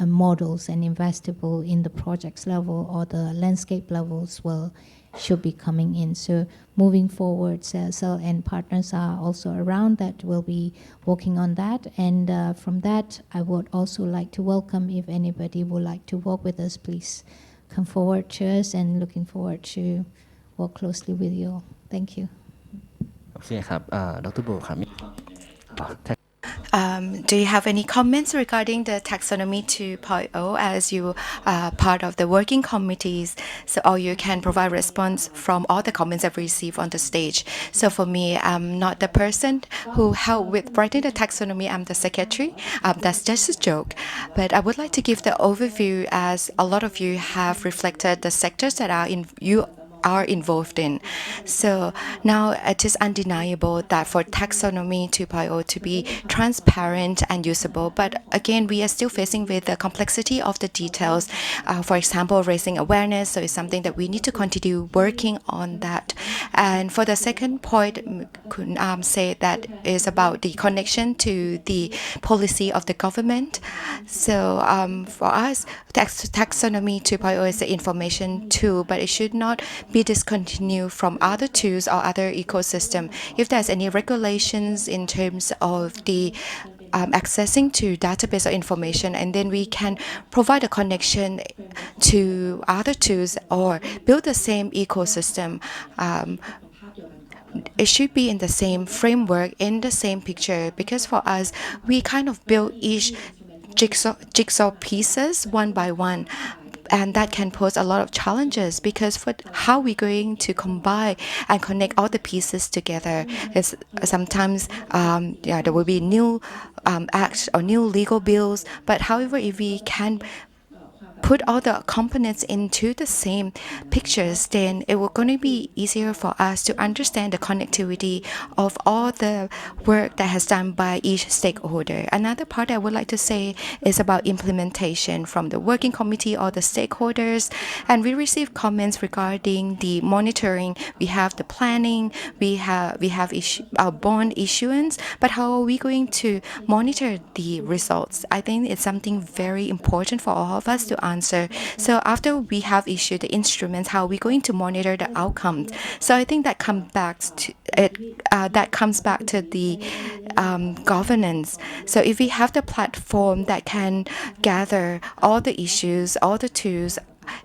I: models, and investable in the projects level or the landscape levels should be coming in. So moving forward, ZSL and partners are also around that will be working on that. And from that, I would also like to welcome, if anybody would like to work with us, please come forward to us, and looking forward to work closely with you all. Thank you.
J: โอเคครับดร.โบครับ
G: Do you have any comments regarding the Taxonomy 2.0 as you are part of the working committees? So, or you can provide response from all the comments I've received on the stage. So for me, I'm not the person who helped with writing the taxonomy. I'm the secretary. That's just a joke. But I would like to give the overview, as a lot of you have reflected the sectors that are involved in. So now it is undeniable that for Taxonomy 2.0 to be transparent and usable, but again, we are still facing with the complexity of the details. For example, raising awareness, so it's something that we need to continue working on that. And for the second point, could say that is about the connection to the policy of the government. So for us, Taxonomy 2.0 is the information tool, but it should not be discontinued from other tools or other ecosystem. If there's any regulations in terms of the accessing to database or information, and then we can provide a connection to other tools or build the same ecosystem. It should be in the same framework, in the same picture, because for us, we kind of build each jigsaw pieces one by one. And that can pose a lot of challenges, because for how we're going to combine and connect all the pieces together is sometimes there will be new acts or new legal bills. But however, if we can put all the components into the same pictures, then it will going to be easier for us to understand the connectivity of all the work that has done by each stakeholder. Another part I would like to say is about implementation from the working committee or the stakeholders. And we receive comments regarding the monitoring. We have the planning, we have our bond issuance, but how are we going to monitor the results? I think it's something very important for all of us to answer. So after we have issued the instruments, how are we going to monitor the outcomes? So I think that comes back to the governance. So if we have the platform that can gather all the issues, all the tools,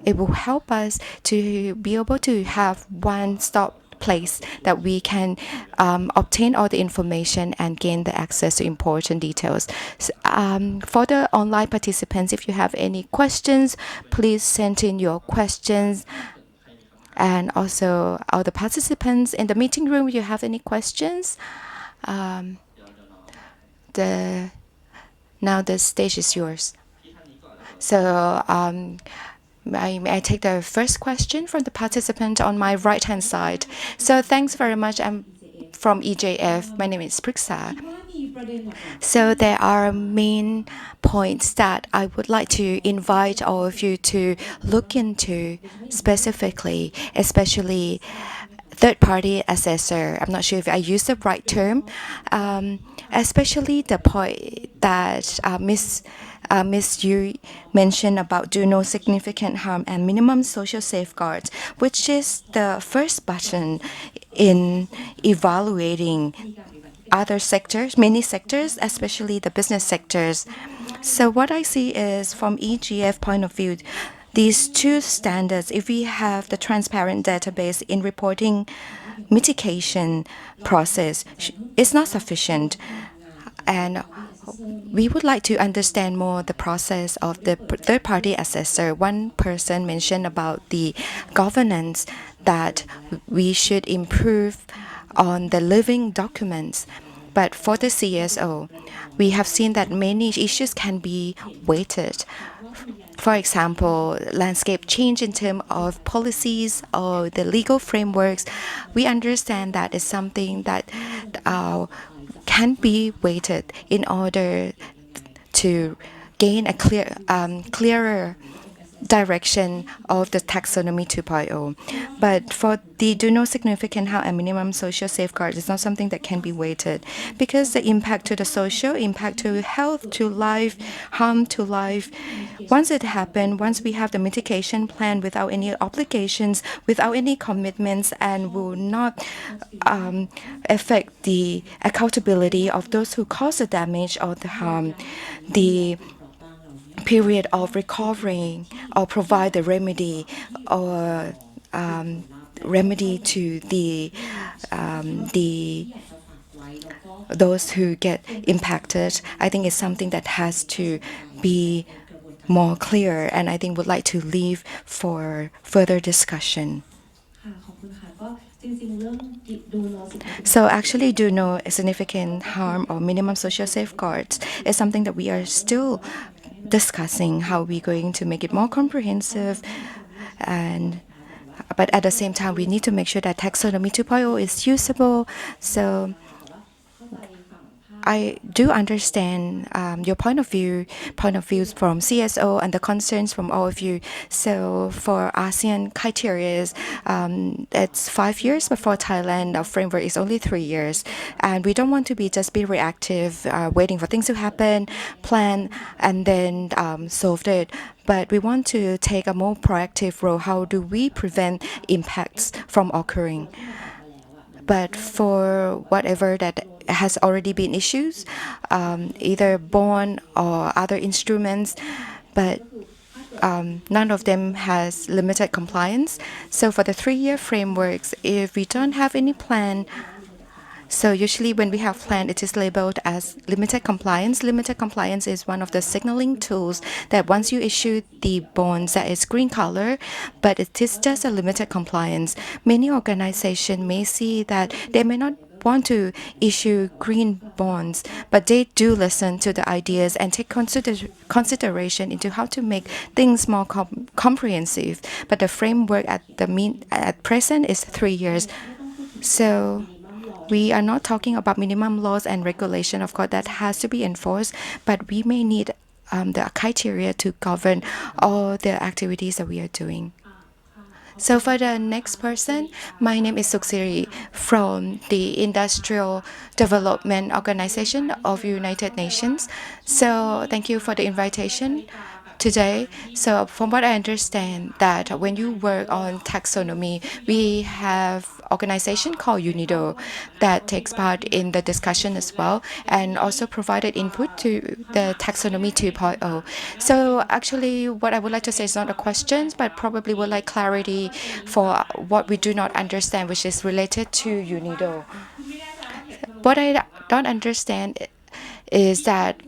G: it will help us to be able to have one-stop place that we can obtain all the information and gain the access to important details. So, for the online participants, if you have any questions, please send in your questions. And also all the participants in the meeting room, if you have any questions, now the stage is yours. So may I take the first question from the participant on my right-hand side. So thanks very much. I'm from EJF. My name is Priksa. So there are main points that I would like to invite all of you to look into specifically, especially third-party assessor. I'm not sure if I use the right term, especially the point that Ms. Yu mentioned about do no significant harm and minimum social safeguards, which is the first button in evaluating other sectors, many sectors, especially the business sectors. So what I see is from EGF point of view, these two standards, if we have the transparent database in reporting mitigation process, it's not sufficient. And we would like to understand more the process of the third-party assessor. One person mentioned about the governance that we should improve on the living documents. But for the CSO, we have seen that many issues can be weighted. For example, landscape change in terms of policies or the legal frameworks. We understand that is something that can be weighted in order to gain a clearer direction of the taxonomy 2.0. But for the do no significant harm and minimum social safeguards is not something that can be weighted because the impact to the social, impact to health, to life, harm to life, once it happens, once we have the mitigation plan without any obligations, without any commitments, and will not affect the accountability of those who cause the damage or the harm, the period of recovering or provide the remedy or remedy to those who get impacted, I think is something that has to be more clear, and I think would like to leave for further discussion. So actually do no significant harm or minimum social safeguards is something that we are still discussing how we're going to make it more comprehensive, but at the same time we need to make sure that taxonomy 2.0 is usable. So I do understand your point of views from CSO and the concerns from all of you. So for ASEAN criteria, it's 5 years, but for Thailand, our framework is only 3 years. And we don't want to just be reactive, waiting for things to happen, plan, and then solve it. But we want to take a more proactive role. How do we prevent impacts from occurring? But for whatever that has already been issues, either bond or other instruments, but none of them has limited compliance. So for the 3-year frameworks, if we don't have any plan, so usually when we have plan, it is labeled as limited compliance. Limited compliance is one of the signaling tools that once you issue the bonds that is green color, but it is just a limited compliance. Many organizations may see that they may not want to issue green bonds, but they do listen to the ideas and take consideration into how to make things more comprehensive. But the framework at present is 3 years. So we are not talking about minimum laws and regulation, of course, that has to be enforced, but we may need the criteria to govern all the activities that we are doing. So for the next person, my name is Suksiri from the Industrial Development Organization of United Nations. So thank you for the invitation today. So from what I understand, that when you work on taxonomy, we have organization called UNIDO that takes part in the discussion as well, and also provided input to the taxonomy 2.0. So actually what I would like to say is not a question, but probably would like clarity for what we do not understand, which is related to UNIDO. What I don't understand is that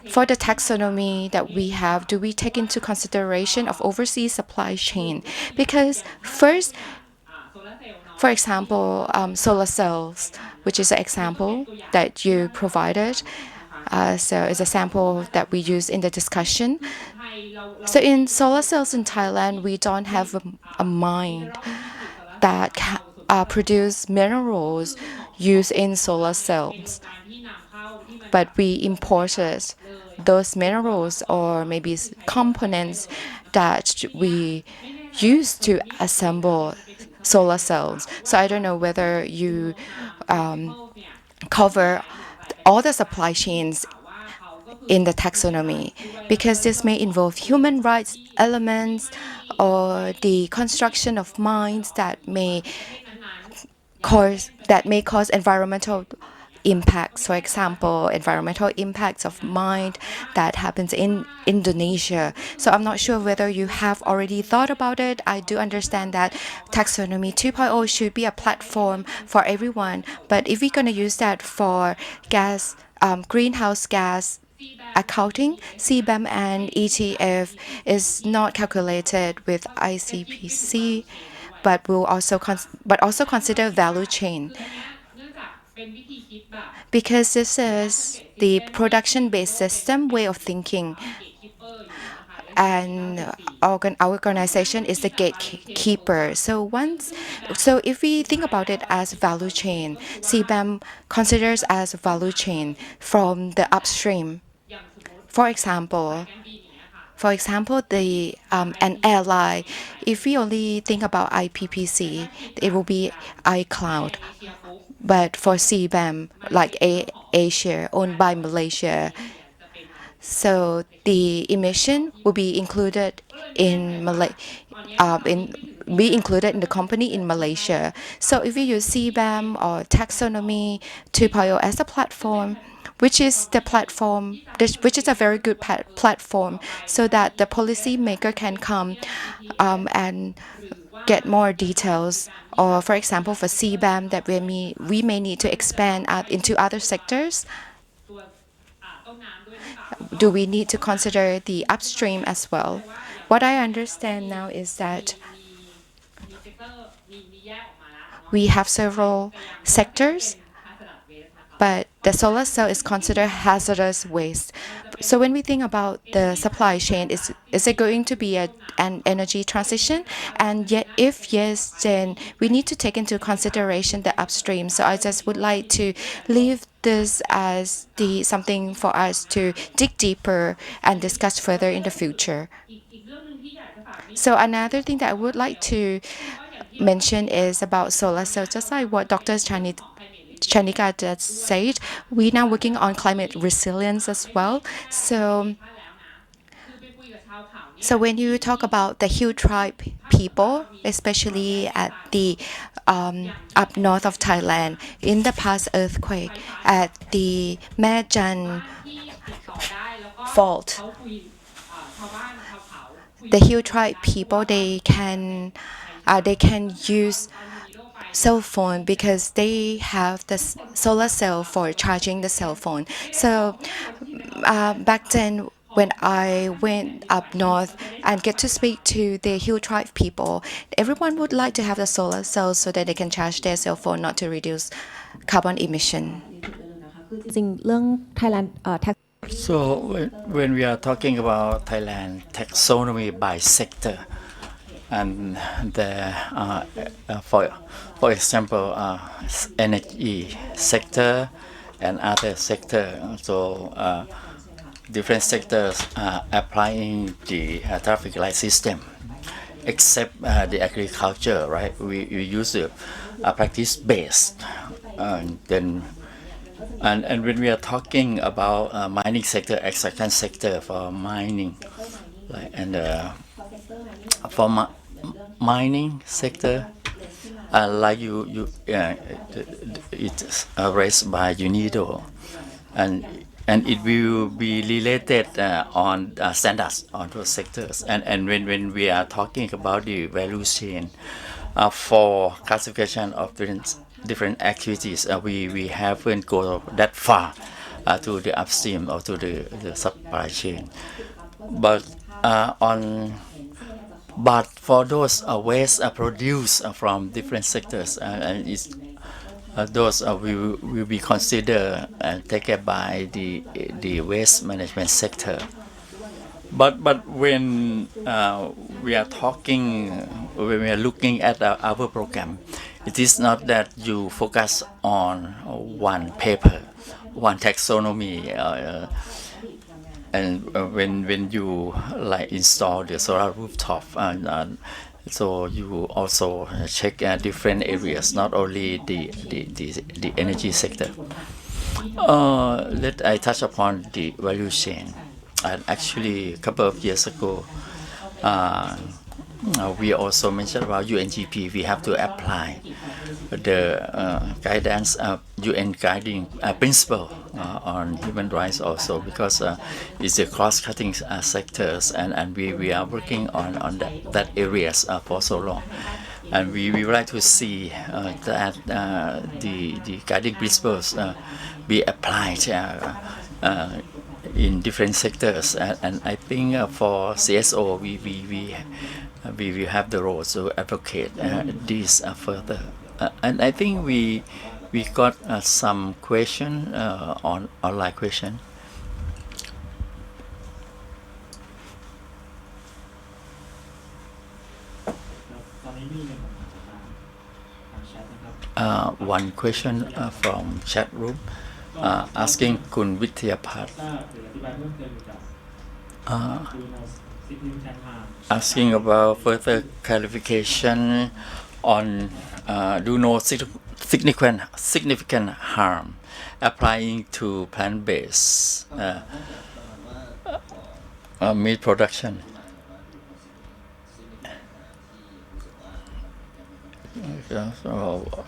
G: for the taxonomy that we have, do we take into consideration of overseas supply chain? Because first, for example, solar cells, which is an example that you provided. So it's a sample that we use in the discussion. So in solar cells in Thailand, we don't have a mine that produce minerals used in solar cells, but we imported those minerals or maybe components that we use to assemble solar cells. So I don't know whether you cover all the supply chains in the taxonomy, because this may involve human rights elements or the construction of mines that may cause environmental impacts. For example, environmental impacts of mine that happens in Indonesia. So I'm not sure whether you have already thought about it. I do understand that taxonomy 2.0 should be a platform for everyone, but if we're going to use that for gas, greenhouse gas accounting, CBAM and ETF is not calculated with ICPC, but will also consider value chain. because this is the production-based system way of thinking, and our organization is the gatekeeper. So if we think about it as value chain, CBAM considers as a value chain from the upstream. For example, an airline, if we only think about IPPC, it will be iCloud. But for CBAM, like Asia, owned by Malaysia, so the emission will be included in the company in Malaysia. So if we use CBAM or Taxonomy 2.0 as a platform, which is a very good platform, so that the policymaker can come and get more details. Or for example, for CBAM, that we may need to expand out into other sectors. Do we need to consider the upstream as well? What I understand now is that we have several sectors, but the solar cell is considered hazardous waste. So when we think about the supply chain, is it going to be an energy transition? And yet, if yes, then we need to take into consideration the upstream. So I just would like to leave this as something for us to dig deeper and discuss further in the future. So another thing that I would like to mention is about solar cells. Just like what Dr. Chanika just said, we're now working on climate resilience as well. So when you talk about the Hill tribe people, especially at the up north of Thailand, in the past earthquake at the Majan fault, the Hill tribe people, they can use cell phone because they have the solar cell for charging the cell phone. So back then, when I went up north and get to speak to the Hill tribe people, everyone would like to have the solar cells so that they can charge their cell phone, not to reduce carbon emission.
B: So when we are talking about Thailand taxonomy by sector, and for example, energy sector and other sector, so different sectors are applying the traffic light system, except the agriculture, right? We use a practice based, and when we are talking about mining sector, extraction sector for mining, like, and for mining sector, like it's raised by UNIDO, and it will be related on standards on those sectors. And when we are talking about the value chain for classification of different activities, we haven't go that far to the upstream or to the supply chain. But for those waste produced from different sectors, those will be considered and taken by the waste management sector. But when we are looking at our program, it is not that you focus on one paper, one taxonomy, and when you like install the solar rooftop, and so you also check different areas, not only the energy sector. Let I touch upon the value chain. And actually, a couple of years ago, we also mentioned about UNGP. We have to apply the guidance of UN guiding principle on human rights also, because it's a cross-cutting sectors, and we are working on that areas for so long. And we would like to see that the guiding principles be applied in different sectors, and I think for CSO we will have the role to advocate this further, and I think we We got some question on online question. One question from chat room asking คุณ Wichayapat asking about further clarification on do no significant harm applying to plant-based meat production.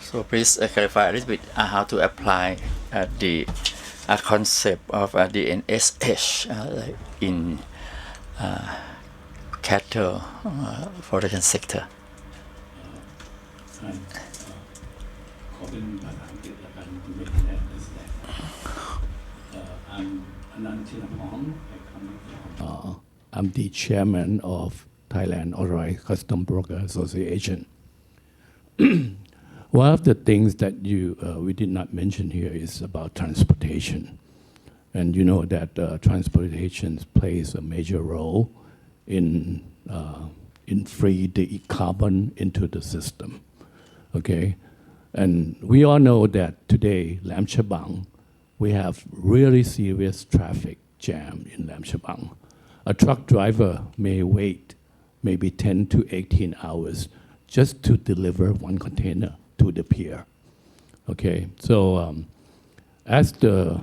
B: So please clarify a little bit how to apply the concept of the NSH in cattle production sector.
L: ขอเป็นภาษาอังกฤษละกันคุณไม่ได้แสดงI'm the chairman of Thailand Authorized Custom Broker Association. One of the things that we did not mention here is about transportation. And you know that transportation plays a major role in free the carbon into the system. Okay? And we all know that today, Lam Chabang, we have really serious traffic jam in Lam Chabang. A truck driver may wait maybe 10 to 18 hours just to deliver one container to the pier. Okay, so as a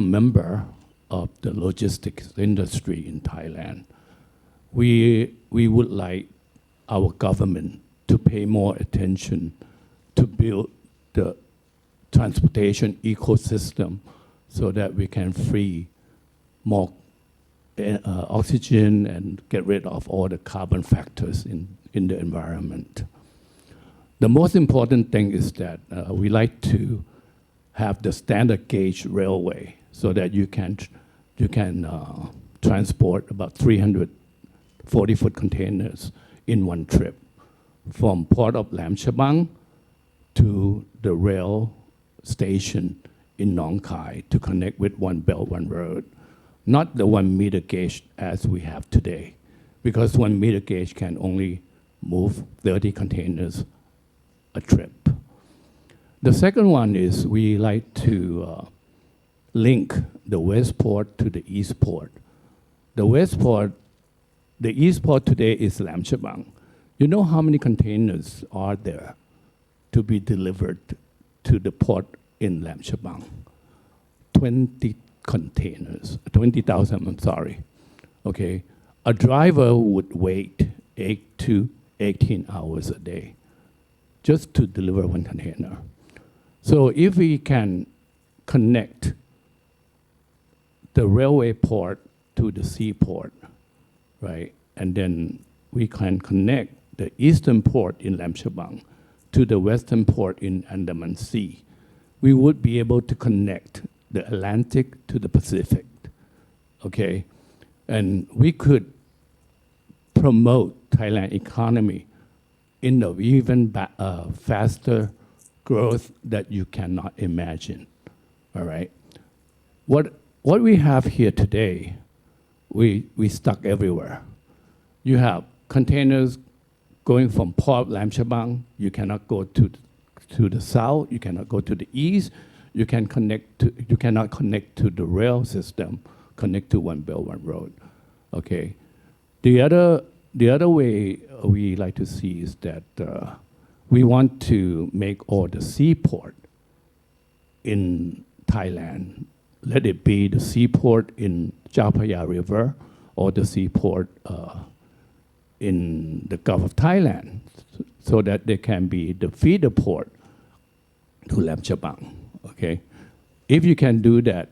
L: member of the logistics industry in Thailand, we would like our government to pay more attention to build the transportation ecosystem so that we can free more oxygen and get rid of all the carbon factors in the environment. The most important thing is that we like to have the standard gauge railway so that you can transport about 340-foot containers in one trip from port of Lam Chabang to the rail station in Nong Khai to connect with One Belt, One Road. Not the 1 meter gauge as we have today, because 1 meter gauge can only move 30 containers a trip. The second one is we like to link the west port to the east port. The east port today is Lam Chabang. You know how many containers are there to be delivered to the port in Lam Chabang? 20 containers, 20,000, I'm sorry. Okay, a driver would wait 8 to 18 hours a day just to deliver one container. So if we can connect the railway port to the seaport, right, and then we can connect the eastern port in Lam Chabang to the western port in Andaman Sea, we would be able to connect the Atlantic to the Pacific, okay? And we could promote Thailand economy in an even faster growth that you cannot imagine, all right? What we have here today, we stuck everywhere. You have containers going from Port Lam Chabang, you cannot go to the south, you cannot go to the east, you cannot connect to the rail system, connect to One Belt, One Road, okay? The other way we like to see is that we want to make all the seaport in Thailand, let it be the seaport in Chao Phraya River or the seaport in the Gulf of Thailand, so that they can be the feeder port to Lam Chabang, okay? If you can do that,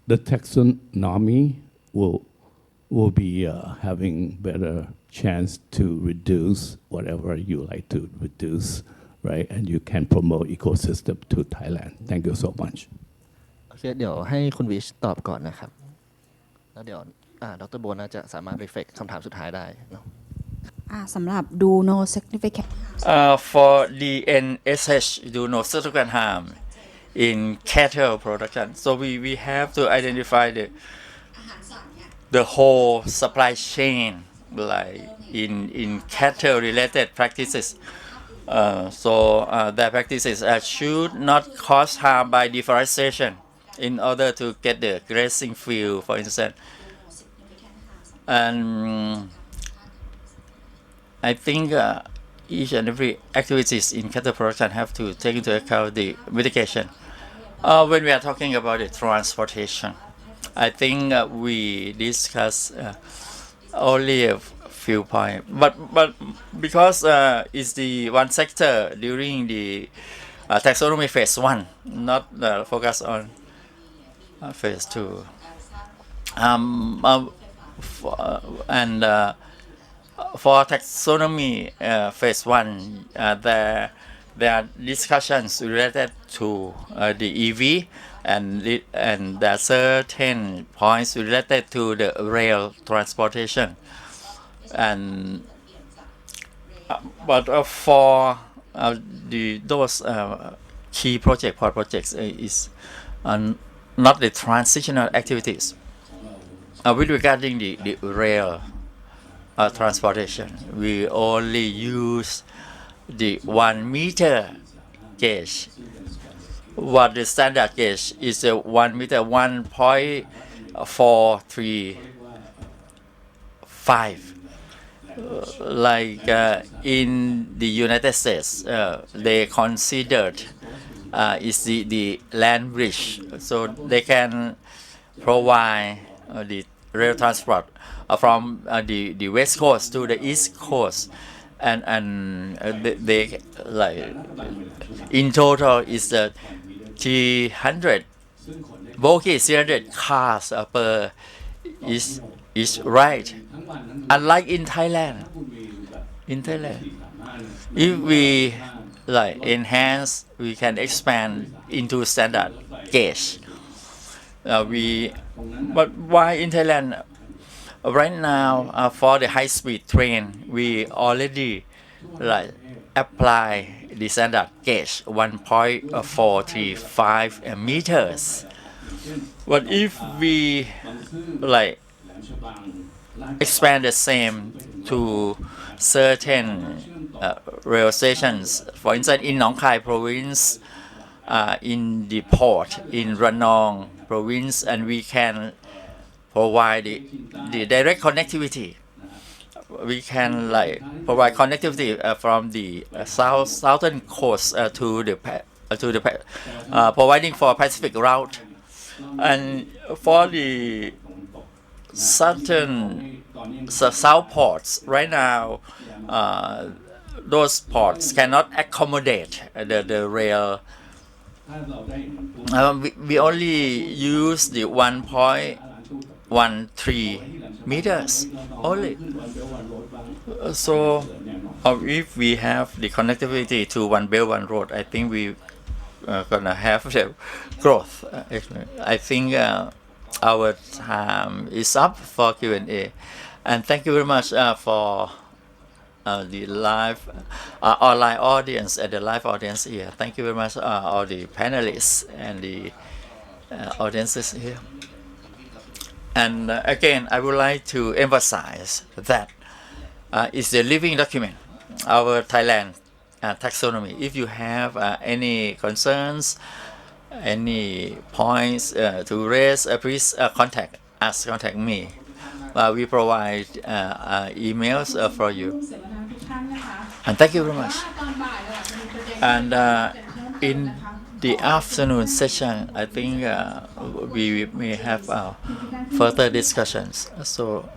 L: the taxonomy will be having better chance to reduce whatever you like to reduce, right? And you can promote ecosystem to Thailand. Thank you so much.
J: โอเคเดี๋ยวให้คุณวิชตอบก่อนนะครับแล้วเดี๋ยวดร.โบน่าจะสามารถรีเฟล็กคำถามสุดท้ายได้เนาะ
K: สำหรับดู no significant
B: For DNSH, do no significant harm in cattle production. So we have to identify the whole supply chain, like in cattle related practices. Their practices should not cause harm by deforestation in order to get the grazing field, for instance. And I think each and every activities in cattle production have to take into account the mitigation. When we are talking about the transportation, I think we discuss only a few points, but because it's the one sector during the taxonomy phase 1, not focus on phase 2. For taxonomy phase 1, there are discussions related to the EV, and there are certain points related to the rail transportation. And but for those key projects is not the transitional activities. With regarding the rail transportation, we only use the 1 meter gauge. What the standard gauge is 1 meter, 1.435. Like in the United States, they considered is the land bridge, so they can provide the rail transport from the west coast to the east coast, and they like in total is 300 bogies, 300 cars per each ride. Unlike in Thailand, if we like enhance, we can expand into standard gauge. But why in Thailand? Right now, for the high-speed train, we already like apply the standard gauge 1.435 meters. But if we like expand the same to certain rail stations, for instance, in Nong Khai province, in the port in Ranong province, and we can provide the direct connectivity. We can like provide connectivity from the southern coast to the providing for Pacific route, and for the southern south ports right now. Those ports cannot accommodate the rail. We only use the 1.13 meters only. So if we have the connectivity to One Belt One Road, I think we gonna have the growth. I think our time is up for Q&A, and thank you very much for the live online audience and the live audience here. Thank you very much, all the panelists and the audiences here. And again, I would like to emphasize that it's a living document, our Thailand taxonomy. If you have any concerns, any points to raise, please contact me. We provide emails for you. And thank you very much. And in the afternoon session, I think we may have further discussions. So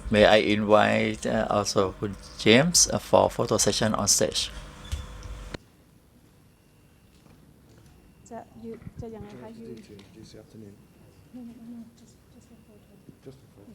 B: may I invite also Kun James for photo session on stage.
D: This afternoon. Just a photo.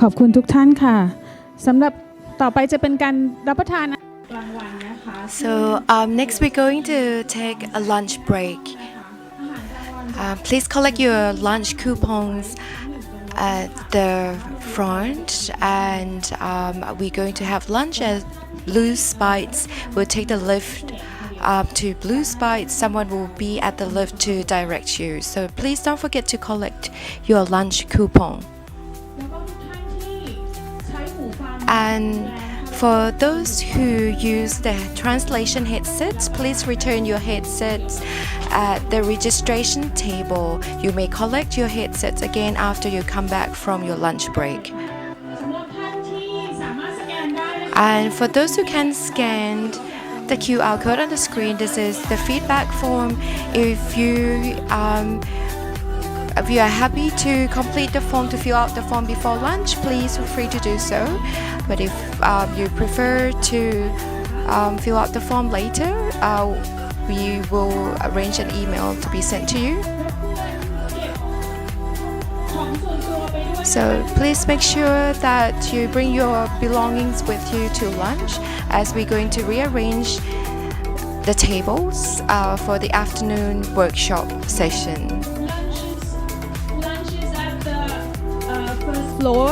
A: ขอบคุณทุกท่านค่ะสำหรับต่อไปจะเป็นการรับประทานกลางวันนะคะ
G: So next we're going to take a lunch break. Please collect your lunch coupons at the front, and we're going to have lunch at Blue Spites. We'll take the lift up to Blue Spites. Someone will be at the lift to direct you. So please don't forget to collect your lunch coupon. And for those who use the translation headsets, please return your headsets at the registration table. You may collect your headsets again after you come back from your lunch break. And for those who can scan the QR code on the screen, this is the feedback form. If you are happy to complete the form, to fill out the form before lunch, please feel free to do so. But if you prefer to fill out the form later, we will arrange an email to be sent to you. So please make sure that you bring your belongings with you to lunch, as we're going to rearrange the tables for the afternoon workshop session.
A: Lunch is at the first floor